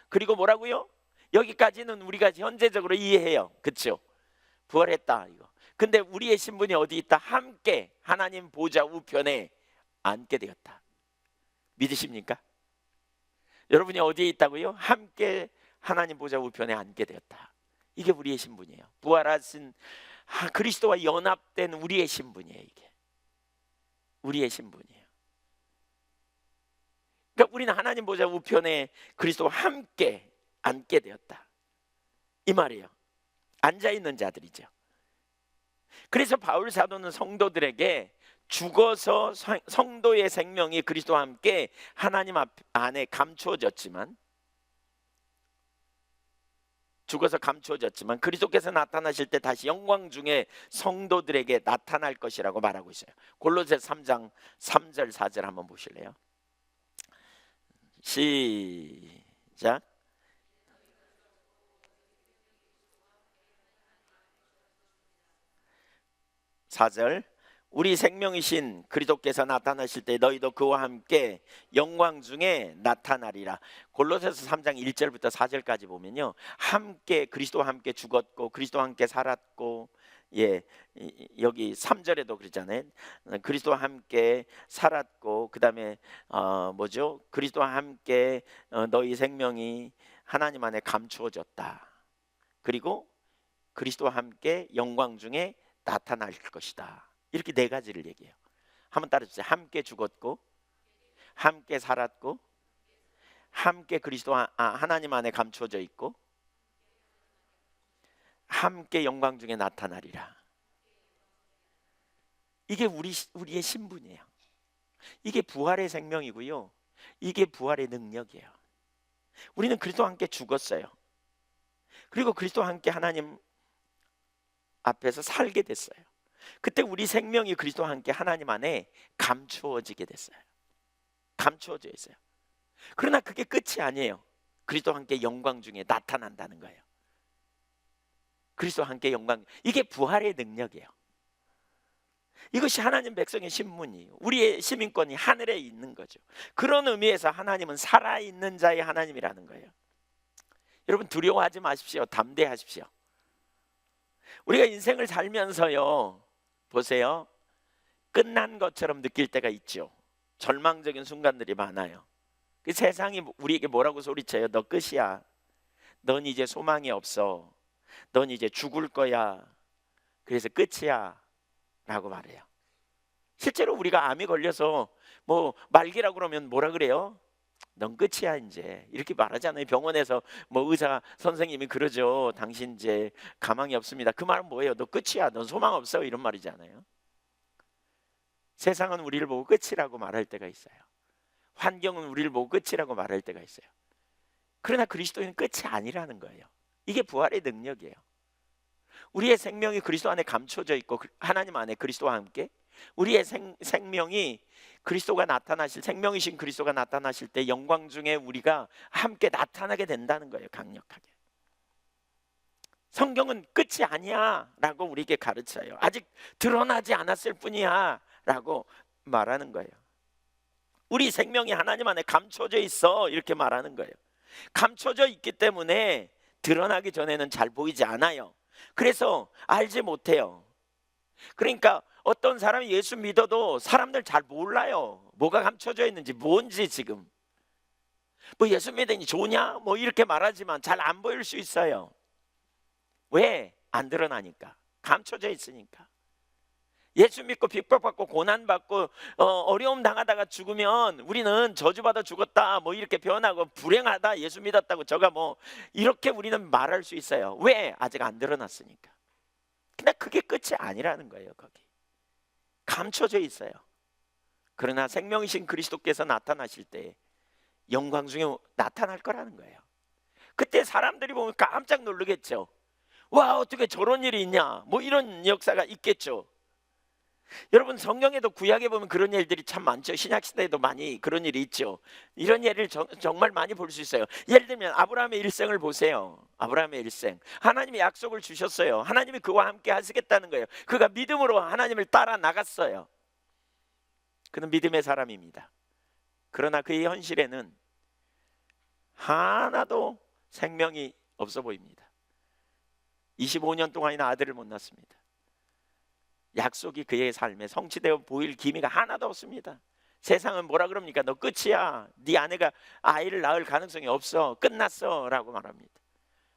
그리고 뭐라고요? 여기까지는 우리가 현재적으로 이해해요. 그렇죠? 부활했다 이거. 근데 우리의 신분이 어디 있다? 함께 하나님 보좌 우편에 앉게 되었다. 믿으십니까? 여러분이 어디에 있다고요? 함께 하나님 보좌 우편에 앉게 되었다. 이게 우리의 신분이에요. 부활하신 그리스도와 연합된 우리의 신분이에요. 이게 우리의 신분이에요. 그러니까 우리는 하나님 보좌 우편에 그리스도와 함께 앉게 되었다, 이 말이에요. 앉아있는 자들이죠. 그래서 바울 사도는 성도들에게 죽어서 성도의 생명이 그리스도와 함께 하나님 안에 감추어졌지만, 죽어서 감추어졌지만 그리스도께서 나타나실 때 다시 영광 중에 성도들에게 나타날 것이라고 말하고 있어요. 골로새서 3장 3절 4절 한번 보실래요? 시작. 4절. 우리 생명이신 그리스도께서 나타나실 때 너희도 그와 함께 영광 중에 나타나리라. 골로새서 3장 1절부터 4절까지 보면요, 함께 그리스도와 함께 죽었고 그리스도와 함께 살았고, 여기 3절에도 그러잖아요. 그리스도와 함께 살았고, 그 다음에 뭐죠? 그리스도와 함께 너희 생명이 하나님 안에 감추어졌다. 그리고 그리스도와 함께 영광 중에 나타날 것이다. 이렇게 네 가지를 얘기해요. 한번 따라주세요. 함께 죽었고, 함께 살았고, 함께 하나님 안에 감추어져 있고, 함께 영광 중에 나타나리라. 이게 우리의 신분이에요. 이게 부활의 생명이고요, 이게 부활의 능력이에요. 우리는 그리스도와 함께 죽었어요. 그리고 그리스도와 함께 하나님 앞에서 살게 됐어요. 그때 우리 생명이 그리스도와 함께 하나님 안에 감추어지게 됐어요. 감추어져 있어요. 그러나 그게 끝이 아니에요. 그리스도와 함께 영광 중에 나타난다는 거예요. 그리스도와 함께 영광, 이게 부활의 능력이에요. 이것이 하나님 백성의 신분이에요. 우리의 시민권이 하늘에 있는 거죠. 그런 의미에서 하나님은 살아있는 자의 하나님이라는 거예요. 여러분, 두려워하지 마십시오. 담대하십시오. 우리가 인생을 살면서요, 보세요, 끝난 것처럼 느낄 때가 있죠. 절망적인 순간들이 많아요. 그 세상이 우리에게 뭐라고 소리쳐요? 너 끝이야. 넌 이제 소망이 없어. 넌 이제 죽을 거야. 그래서 끝이야 라고 말해요. 실제로 우리가 암이 걸려서 뭐 말기라고 그러면 뭐라 그래요? 넌 끝이야 이제, 이렇게 말하잖아요. 병원에서 뭐 의사 선생님이 그러죠. 당신 이제 가망이 없습니다. 그 말은 뭐예요? 너 끝이야, 넌 소망 없어, 이런 말이잖아요. 세상은 우리를 보고 끝이라고 말할 때가 있어요. 환경은 우리를 보고 끝이라고 말할 때가 있어요. 그러나 그리스도인은 끝이 아니라는 거예요. 이게 부활의 능력이에요. 우리의 생명이 그리스도 안에 감춰져 있고, 하나님 안에 그리스도와 함께 우리의 생명이 그리스도가 나타나실, 생명이신 그리스도가 나타나실 때 영광 중에 우리가 함께 나타나게 된다는 거예요. 강력하게. 성경은 끝이 아니야 라고 우리에게 가르쳐요. 아직 드러나지 않았을 뿐이야 라고 말하는 거예요. 우리 생명이 하나님 안에 감춰져 있어, 이렇게 말하는 거예요. 감춰져 있기 때문에 드러나기 전에는 잘 보이지 않아요. 그래서 알지 못해요. 그러니까 어떤 사람이 예수 믿어도 사람들 잘 몰라요. 뭐가 감춰져 있는지, 뭔지. 지금 뭐 예수 믿으니 좋냐 뭐 이렇게 말하지만 잘 안 보일 수 있어요. 왜? 안 드러나니까. 감춰져 있으니까. 예수 믿고 핍박받고 고난받고 어려움 당하다가 죽으면 우리는 저주받아 죽었다 뭐 이렇게 표현하고, 불행하다 예수 믿었다고 저가 뭐 이렇게 우리는 말할 수 있어요. 왜? 아직 안 드러났으니까. 근데 그게 끝이 아니라는 거예요. 거기 감춰져 있어요. 그러나 생명이신 그리스도께서 나타나실 때 영광 중에 나타날 거라는 거예요. 그때 사람들이 보면 깜짝 놀라겠죠. 와, 어떻게 저런 일이 있냐, 뭐 이런 역사가 있겠죠. 여러분, 성경에도 구약에 보면 그런 일들이 참 많죠. 신약시대에도 많이 그런 일이 있죠. 이런 예를 정말 많이 볼 수 있어요. 예를 들면 아브라함의 일생을 보세요. 아브라함의 일생, 하나님이 약속을 주셨어요. 하나님이 그와 함께 하시겠다는 거예요. 그가 믿음으로 하나님을 따라 나갔어요. 그는 믿음의 사람입니다. 그러나 그의 현실에는 하나도 생명이 없어 보입니다. 25년 동안이나 아들을 못 낳습니다. 약속이 그의 삶에 성취되어 보일 기미가 하나도 없습니다. 세상은 뭐라 그럽니까? 너 끝이야. 네 아내가 아이를 낳을 가능성이 없어. 끝났어 라고 말합니다.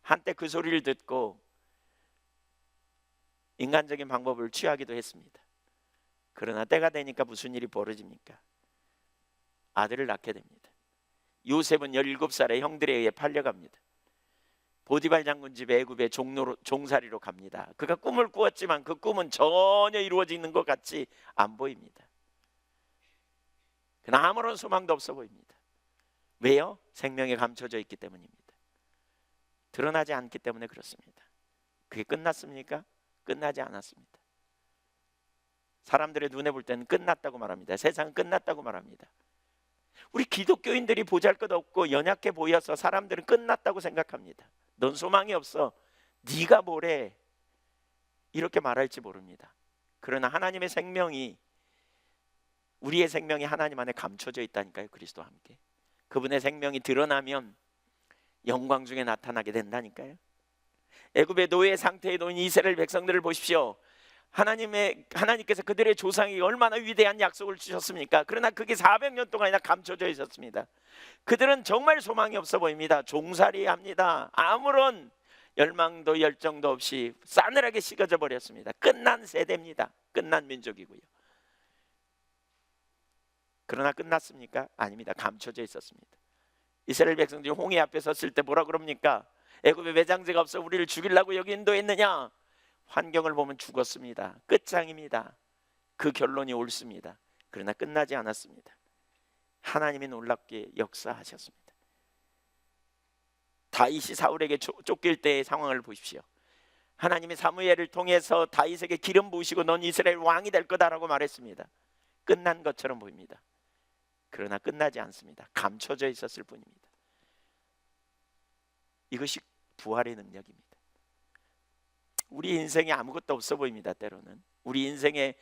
한때 그 소리를 듣고 인간적인 방법을 취하기도 했습니다. 그러나 때가 되니까 무슨 일이 벌어집니까? 아들을 낳게 됩니다. 요셉은 17살에 형들에 의해 팔려갑니다. 보디발 장군 집 애굽의 종살이로 갑니다. 그가 꿈을 꾸었지만 그 꿈은 전혀 이루어지는 것 같이 안 보입니다. 그는 아무런 소망도 없어 보입니다. 왜요? 생명이 감춰져 있기 때문입니다. 드러나지 않기 때문에 그렇습니다. 그게 끝났습니까? 끝나지 않았습니다. 사람들의 눈에 볼 때는 끝났다고 말합니다. 세상은 끝났다고 말합니다. 우리 기독교인들이 보잘것없고 연약해 보여서 사람들은 끝났다고 생각합니다. 넌 소망이 없어, 네가 뭐래, 이렇게 말할지 모릅니다. 그러나 하나님의 생명이, 우리의 생명이 하나님 안에 감춰져 있다니까요. 그리스도와 함께 그분의 생명이 드러나면 영광 중에 나타나게 된다니까요. 애굽의 노예 상태에 놓인 이스라엘 백성들을 보십시오. 하나님께서 그들의 조상에게 얼마나 위대한 약속을 주셨습니까? 그러나 그게 400년 동안이나 감춰져 있었습니다. 그들은 정말 소망이 없어 보입니다. 종살이합니다. 아무런 열망도 열정도 없이 싸늘하게 식어져 버렸습니다. 끝난 세대입니다. 끝난 민족이고요. 그러나 끝났습니까? 아닙니다. 감춰져 있었습니다. 이스라엘 백성들이 홍해 앞에 섰을 때 뭐라 그럽니까? 애굽에 매장제가 없어 우리를 죽이려고 여기 인도했느냐? 환경을 보면 죽었습니다. 끝장입니다. 그 결론이 옳습니다. 그러나 끝나지 않았습니다. 하나님이 놀랍게 역사하셨습니다. 다윗이 사울에게 쫓길 때의 상황을 보십시오. 하나님이 사무엘을 통해서 다윗에게 기름 부으시고 넌 이스라엘 왕이 될 거다라고 말했습니다. 끝난 것처럼 보입니다. 그러나 끝나지 않습니다. 감춰져 있었을 뿐입니다. 이것이 부활의 능력입니다. 우리 인생에 아무것도 없어 보입니다. 때로는 우리 인생에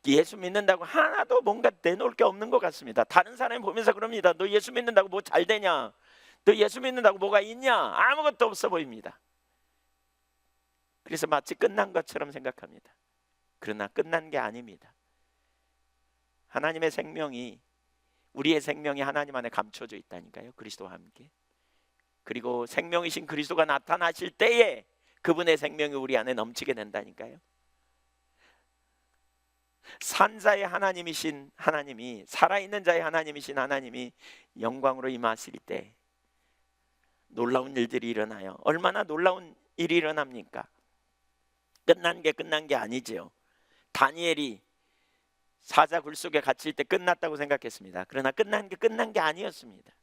예수 믿는다고 하나도 뭔가 내놓을 게 없는 것 같습니다. 다른 사람이 보면서 그럽니다. 너 예수 믿는다고 뭐 잘 되냐? 너 예수 믿는다고 뭐가 있냐? 아무것도 없어 보입니다. 그래서 마치 끝난 것처럼 생각합니다. 그러나 끝난 게 아닙니다. 하나님의 생명이, 우리의 생명이 하나님 안에 감춰져 있다니까요. 그리스도와 함께. 그리고 생명이신 그리스도가 나타나실 때에 그분의 생명이 우리 안에 넘치게 된다니까요. 산자의 하나님이신 하나님이, 살아있는 자의 하나님이신 하나님이 영광으로 임하실 때 놀라운 일들이 일어나요. 얼마나 놀라운 일이 일어납니까? 끝난 게 아니죠. 다니엘이 사자 굴 속에 갇힐 때 끝났다고 생각했습니다. 그러나 끝난 게 아니었습니다.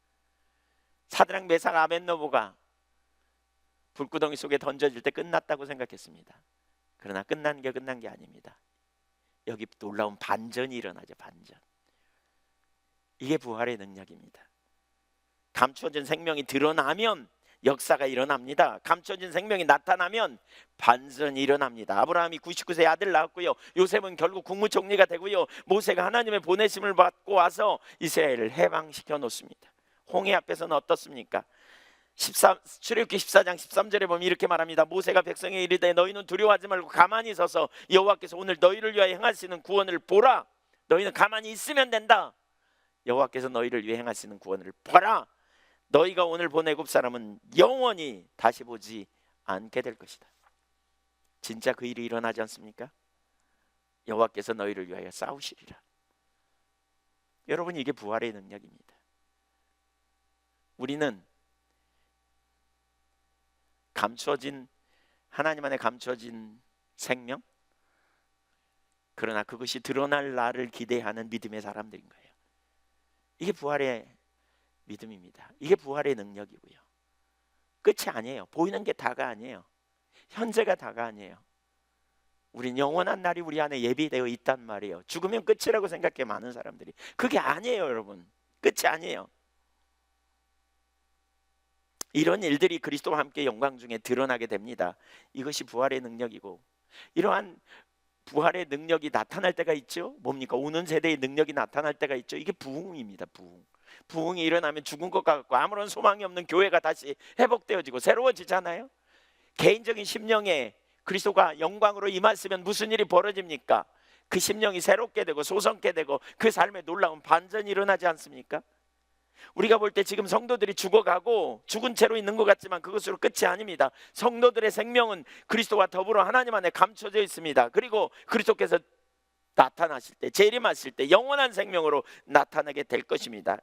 사드락 메삭 아벳노고가 불구덩이 속에 던져질 때 끝났다고 생각했습니다. 그러나 끝난 게 아닙니다. 여기 놀라운 반전이 일어나죠. 반전. 이게 부활의 능력입니다. 감춰진 생명이 드러나면 역사가 일어납니다. 감춰진 생명이 나타나면 반전이 일어납니다. 아브라함이 99세에 아들 낳았고요. 요셉은 결국 국무총리가 되고요. 모세가 하나님의 보내심을 받고 와서 이스라엘을 해방시켜 놓습니다. 홍해 앞에서는 어떻습니까? 출애굽기 14장 13절에 보면 이렇게 말합니다. 모세가 백성에게 이르되 너희는 두려워하지 말고 가만히 서서 여호와께서 오늘 너희를 위하여 행하시는 구원을 보라. 너희는 가만히 있으면 된다. 여호와께서 너희를 위해 행하시는 구원을 보라. 너희가 오늘 본 애굽 사람은 영원히 다시 보지 않게 될 것이다. 진짜 그 일이 일어나지 않습니까? 여호와께서 너희를 위하여 싸우시리라. 여러분, 이게 부활의 능력입니다. 우리는 하나님 안에 감춰진 생명, 그러나 그것이 드러날 날을 기대하는 믿음의 사람들인 거예요. 이게 부활의 믿음입니다. 이게 부활의 능력이고요. 끝이 아니에요. 보이는 게 다가 아니에요. 현재가 다가 아니에요. 우린 영원한 날이 우리 안에 예비되어 있단 말이에요. 죽으면 끝이라고 생각해 많은 사람들이. 그게 아니에요, 여러분. 끝이 아니에요. 이런 일들이 그리스도와 함께 영광 중에 드러나게 됩니다. 이것이 부활의 능력이고, 이러한 부활의 능력이 나타날 때가 있죠. 뭡니까? 오는 세대의 능력이 나타날 때가 있죠. 이게 부흥입니다. 부흥이 일어나면 죽은 것 같고 아무런 소망이 없는 교회가 다시 회복되어지고 새로워지잖아요. 개인적인 심령에 그리스도가 영광으로 임했으면 무슨 일이 벌어집니까? 그 심령이 새롭게 되고 소성케 되고 그 삶에 놀라운 반전이 일어나지 않습니까? 우리가 볼 때 지금 성도들이 죽어가고 죽은 채로 있는 것 같지만 그것으로 끝이 아닙니다. 성도들의 생명은 그리스도와 더불어 하나님 안에 감춰져 있습니다. 그리고 그리스도께서 나타나실 때, 재림하실 때 영원한 생명으로 나타나게 될 것입니다.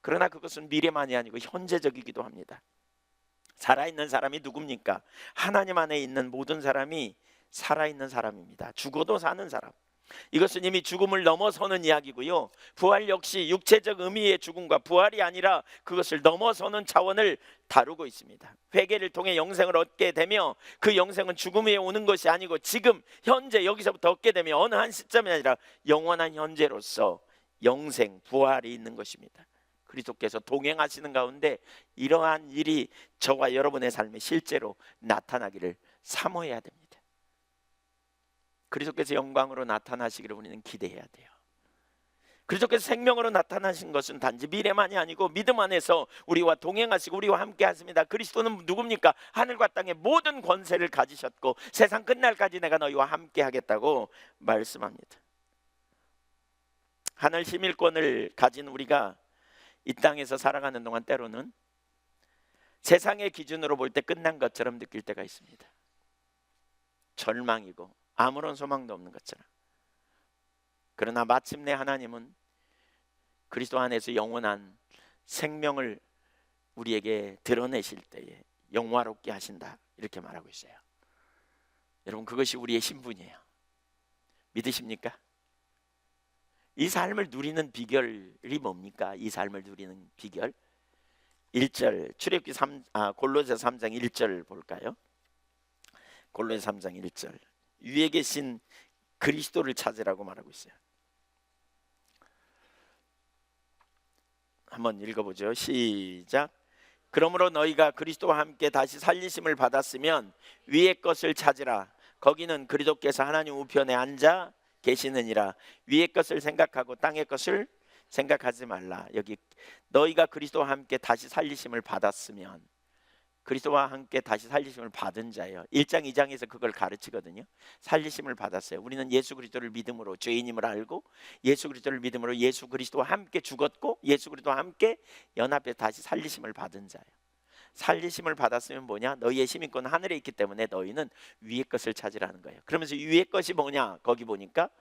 그러나 그것은 미래만이 아니고 현재적이기도 합니다. 살아있는 사람이 누굽니까? 하나님 안에 있는 모든 사람이 살아있는 사람입니다. 죽어도 사는 사람. 이것은 이미 죽음을 넘어서는 이야기고요. 부활 역시 육체적 의미의 죽음과 부활이 아니라 그것을 넘어서는 차원을 다루고 있습니다. 회개를 통해 영생을 얻게 되며 그 영생은 죽음 위에 오는 것이 아니고 지금 현재 여기서부터 얻게 되며 어느 한 시점이 아니라 영원한 현재로서 영생, 부활이 있는 것입니다. 그리스도께서 동행하시는 가운데 이러한 일이 저와 여러분의 삶에 실제로 나타나기를 사모해야 됩니다. 그리스도께서 영광으로 나타나시기를 우리는 기대해야 돼요. 그리스도께서 생명으로 나타나신 것은 단지 미래만이 아니고 믿음 안에서 우리와 동행하시고 우리와 함께 하십니다. 그리스도는 누굽니까? 하늘과 땅의 모든 권세를 가지셨고 세상 끝날까지 내가 너희와 함께 하겠다고 말씀합니다. 하늘 시민권을 가진 우리가 이 땅에서 살아가는 동안 때로는 세상의 기준으로 볼 때 끝난 것처럼 느낄 때가 있습니다. 절망이고 아무런 소망도 없는 것처럼. 그러나 마침내 하나님은 그리스도 안에서 영원한 생명을 우리에게 드러내실 때에 영화롭게 하신다, 이렇게 말하고 있어요. 여러분, 그것이 우리의 신분이에요. 믿으십니까? 이 삶을 누리는 비결이 뭡니까? 이 삶을 누리는 비결 1절 출애굽기 골로새 3장 1절 볼까요? 골로새 3장 1절 위에 계신 그리스도를 찾으라고 말하고 있어요. 한번 읽어보죠. 시작. 그러므로 너희가 그리스도와 함께 다시 살리심을 받았으면 위의 것을 찾으라. 거기는 그리스도께서 하나님 우편에 앉아 계시느니라. 위의 것을 생각하고 땅의 것을 생각하지 말라. 여기 너희가 그리스도와 함께 다시 살리심을 받았으면, 그리스도와 함께 다시 살리심을 받은 자예요. 1장 2장에서 그걸 가르치거든요. 살리심을 받았어요. 우리는 예수 그리스도를 믿음으로 죄인임을 알고 예수 그리스도를 믿음으로 예수 그리스도와 함께 죽었고 예수 그리스도와 함께 연합해 다시 살리심을 받은 자예요. 살리심을 받았으면 뭐냐? 너희의 시민권은 하늘에 있기 때문에 너희는 위의 것을 찾으라는 거예요. 그러면서 위의 것이 뭐냐? 거기 보니까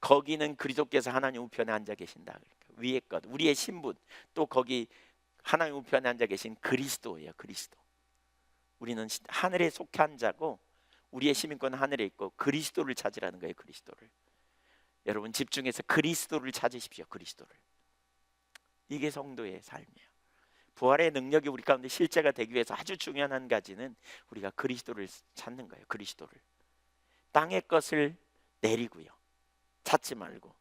거기는 그리스도께서 하나님 우편에 앉아 계신다. 그러니까 위의 것, 우리의 신분, 또 거기 하나님 우편에 앉아 계신 그리스도예요. 그리스도. 우리는 하늘에 속한 자고 우리의 시민권은 하늘에 있고 그리스도를 찾으라는 거예요. 그리스도를. 여러분, 집중해서 그리스도를 찾으십시오. 그리스도를. 이게 성도의 삶이에요. 부활의 능력이 우리 가운데 실제가 되기 위해서 아주 중요한 한 가지는 우리가 그리스도를 찾는 거예요. 그리스도를. 땅의 것을 내리고요, 찾지 말고.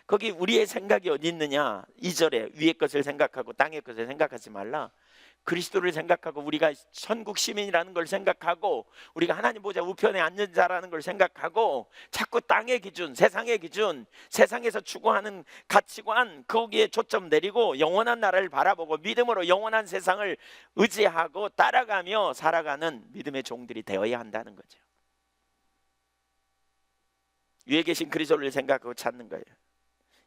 거기 우리의 생각이 어디 있느냐? 2절에 위의 것을 생각하고 땅의 것을 생각하지 말라. 그리스도를 생각하고 우리가 천국 시민이라는 걸 생각하고 우리가 하나님 보좌 우편에 앉는 자라는 걸 생각하고 자꾸 땅의 기준, 세상의 기준, 세상에서 추구하는 가치관, 거기에 초점 내리고 영원한 나라를 바라보고 믿음으로 영원한 세상을 의지하고 따라가며 살아가는 믿음의 종들이 되어야 한다는 거죠. 위에 계신 그리스도를 생각하고 찾는 거예요.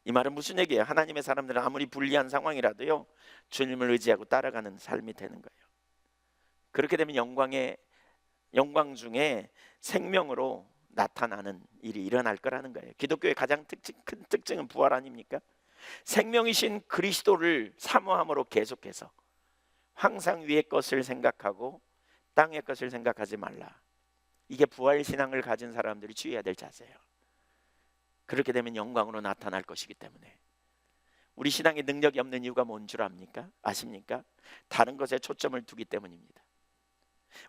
이 말은 무슨 얘기예요? 하나님의 사람들은 아무리 불리한 상황이라도요, 주님을 의지하고 따라가는 삶이 되는 거예요. 그렇게 되면 영광 중에 생명으로 나타나는 일이 일어날 거라는 거예요. 기독교의 가장 큰 특징은 부활 아닙니까? 생명이신 그리스도를 사모함으로 계속해서 항상 위의 것을 생각하고 땅의 것을 생각하지 말라. 이게 부활 신앙을 가진 사람들이 주의해야 될 자세예요. 그렇게 되면 영광으로 나타날 것이기 때문에. 우리 신앙에 능력이 없는 이유가 뭔 줄 압니까? 아십니까? 다른 것에 초점을 두기 때문입니다.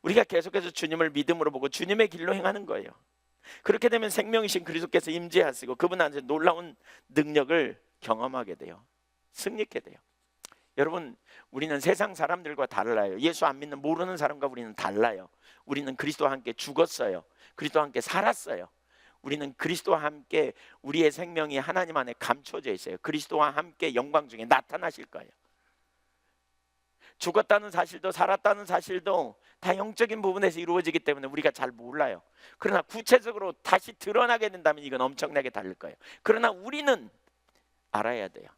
우리가 계속해서 주님을 믿음으로 보고 주님의 길로 행하는 거예요. 그렇게 되면 생명이신 그리스도께서 임재하시고 그분 안에서 놀라운 능력을 경험하게 돼요. 승리케 돼요. 여러분, 우리는 세상 사람들과 달라요. 예수 안 믿는 모르는 사람과 우리는 달라요. 우리는 그리스도와 함께 죽었어요. 그리스도와 함께 살았어요. 우리는 그리스도와 함께 우리의 생명이 하나님 안에 감춰져 있어요. 그리스도와 함께 영광 중에 나타나실 거예요. 죽었다는 사실도 살았다는 사실도 다 영적인 부분에서 이루어지기 때문에 우리가 잘 몰라요. 그러나 구체적으로 다시 드러나게 된다면 이건 엄청나게 다를 거예요. 그러나 우리는 알아야 돼요.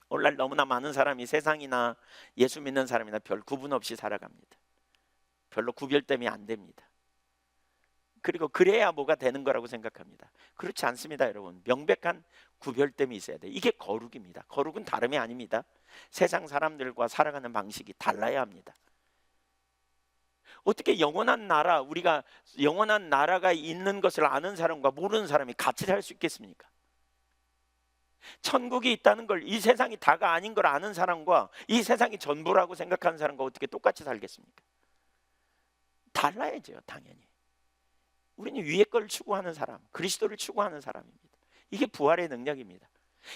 오늘날 너무나 많은 사람이 세상이나 예수 믿는 사람이나 별 구분 없이 살아갑니다. 별로 구별됨이 안 됩니다. 그리고 그래야 뭐가 되는 거라고 생각합니다. 그렇지 않습니다, 여러분. 명백한 구별됨이 있어야 돼요. 이게 거룩입니다. 거룩은 다름이 아닙니다. 세상 사람들과 살아가는 방식이 달라야 합니다. 어떻게 영원한 나라, 우리가 영원한 나라가 있는 것을 아는 사람과 모르는 사람이 같이 살 수 있겠습니까? 천국이 있다는 걸, 이 세상이 다가 아닌 걸 아는 사람과 이 세상이 전부라고 생각하는 사람과 어떻게 똑같이 살겠습니까? 달라야죠, 당연히. 우리는 위의 걸 추구하는 사람, 그리스도를 추구하는 사람입니다. 이게 부활의 능력입니다.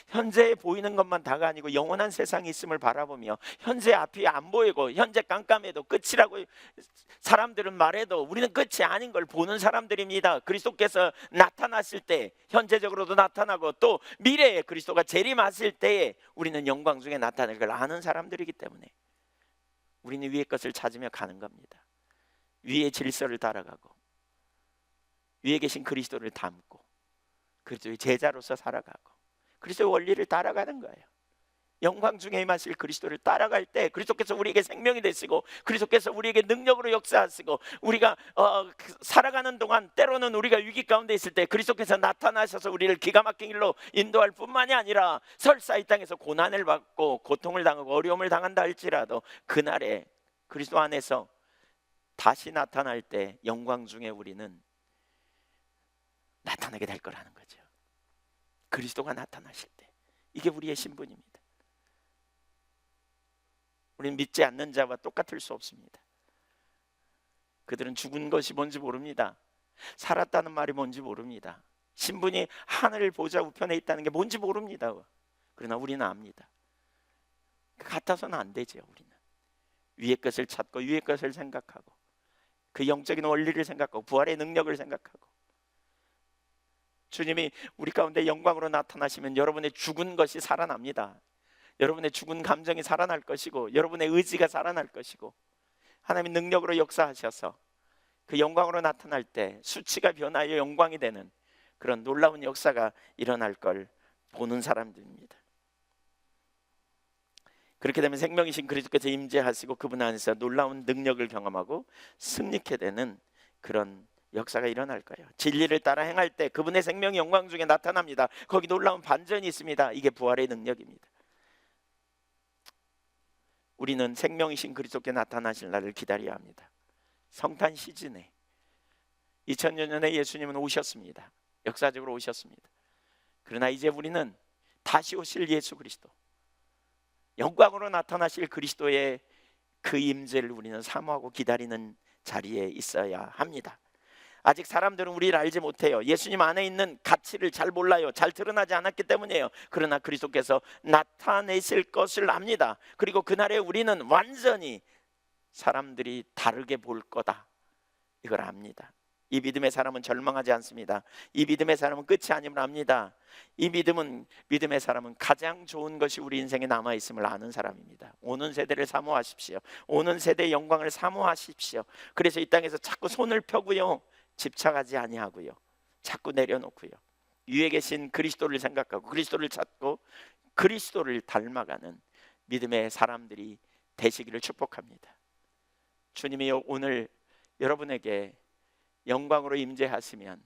현재에 보이는 것만 다가 아니고 영원한 세상이 있음을 바라보며 현재 앞이 안 보이고 현재 깜깜해도 끝이라고 사람들은 말해도 우리는 끝이 아닌 걸 보는 사람들입니다. 그리스도께서 나타났을 때 현재적으로도 나타나고 또 미래에 그리스도가 재림하실 때에 우리는 영광 중에 나타날 걸 아는 사람들이기 때문에 우리는 위의 것을 찾으며 가는 겁니다. 위의 질서를 따라가고 위에 계신 그리스도를 닮고 그리스도의 제자로서 살아가고 그리스도의 원리를 따라가는 거예요. 영광 중에 임하실 그리스도를 따라갈 때 그리스도께서 우리에게 생명이 되시고 그리스도께서 우리에게 능력으로 역사하시고 우리가 살아가는 동안 때로는 우리가 위기 가운데 있을 때 그리스도께서 나타나셔서 우리를 기가 막힌 길로 인도할 뿐만이 아니라 설사 이 땅에서 고난을 받고 고통을 당하고 어려움을 당한다 할지라도 그날에 그리스도 안에서 다시 나타날 때 영광 중에 우리는 나타나게 될 거라는 거죠. 그리스도가 나타나실 때 이게 우리의 신분입니다. 우리는 믿지 않는 자와 똑같을 수 없습니다. 그들은 죽은 것이 뭔지 모릅니다. 살았다는 말이 뭔지 모릅니다. 신분이 하늘 보좌 우편에 있다는 게 뭔지 모릅니다. 그러나 우리는 압니다. 같아서는 안 되죠. 우리는 위의 것을 찾고 위의 것을 생각하고 그 영적인 원리를 생각하고 부활의 능력을 생각하고 주님이 우리 가운데 영광으로 나타나시면 여러분의 죽은 것이 살아납니다. 여러분의 죽은 감정이 살아날 것이고 여러분의 의지가 살아날 것이고 하나님의 능력으로 역사하셔서 그 영광으로 나타날 때 수치가 변하여 영광이 되는 그런 놀라운 역사가 일어날 걸 보는 사람들입니다. 그렇게 되면 생명이신 그리스도께서 임재하시고 그분 안에서 놀라운 능력을 경험하고 승리케 되는 그런 역사가 일어날 거예요. 진리를 따라 행할 때 그분의 생명이 영광 중에 나타납니다. 거기 놀라운 반전이 있습니다. 이게 부활의 능력입니다. 우리는 생명이신 그리스도께 나타나실 날을 기다려야 합니다. 성탄 시즌에 2000년 전에 예수님은 오셨습니다. 역사적으로 오셨습니다. 그러나 이제 우리는 다시 오실 예수 그리스도, 영광으로 나타나실 그리스도의 그 임재를 우리는 사모하고 기다리는 자리에 있어야 합니다. 아직 사람들은 우리를 알지 못해요. 예수님 안에 있는 가치를 잘 몰라요. 잘 드러나지 않았기 때문이에요. 그러나 그리스도께서 나타내실 것을 압니다. 그리고 그날에 우리는 완전히 사람들이 다르게 볼 거다, 이걸 압니다. 이 믿음의 사람은 절망하지 않습니다. 이 믿음의 사람은 끝이 아님을 압니다. 이 믿음의 사람은 가장 좋은 것이 우리 인생에 남아있음을 아는 사람입니다. 오는 세대를 사모하십시오. 오는 세대의 영광을 사모하십시오. 그래서 이 땅에서 자꾸 손을 펴고요, 집착하지 아니하고요, 자꾸 내려놓고요, 위에 계신 그리스도를 생각하고 그리스도를 찾고 그리스도를 닮아가는 믿음의 사람들이 되시기를 축복합니다. 주님이 오늘 여러분에게 영광으로 임재하시면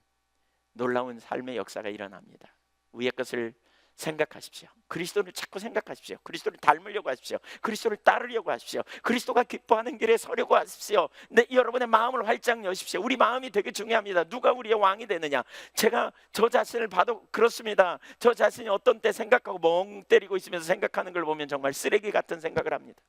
놀라운 삶의 역사가 일어납니다. 위의 것을 생각하십시오. 그리스도를 자꾸 생각하십시오. 그리스도를 닮으려고 하십시오. 그리스도를 따르려고 하십시오. 그리스도가 기뻐하는 길에 서려고 하십시오. 여러분의 마음을 활짝 여십시오. 우리 마음이 되게 중요합니다. 누가 우리의 왕이 되느냐. 제가 저 자신을 봐도 그렇습니다. 저 자신이 어떤 때 생각하고 멍 때리고 있으면서 생각하는 걸 보면 정말 쓰레기 같은 생각을 합니다.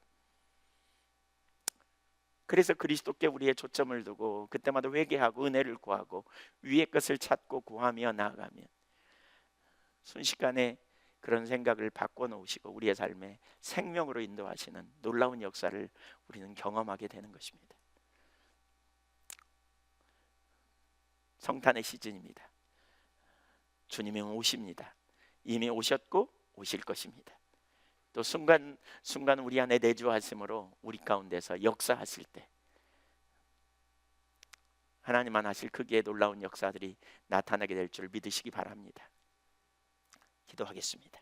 그래서 그리스도께 우리의 초점을 두고 그때마다 회개하고 은혜를 구하고 위의 것을 찾고 구하며 나아가면 순식간에 그런 생각을 바꿔놓으시고 우리의 삶에 생명으로 인도하시는 놀라운 역사를 우리는 경험하게 되는 것입니다. 성탄의 시즌입니다. 주님이 오십니다. 이미 오셨고 오실 것입니다. 또 순간 우리 안에 내주하심으로 우리 가운데서 역사하실 때 하나님만 하실 크기의 놀라운 역사들이 나타나게 될 줄 믿으시기 바랍니다. 기도하겠습니다.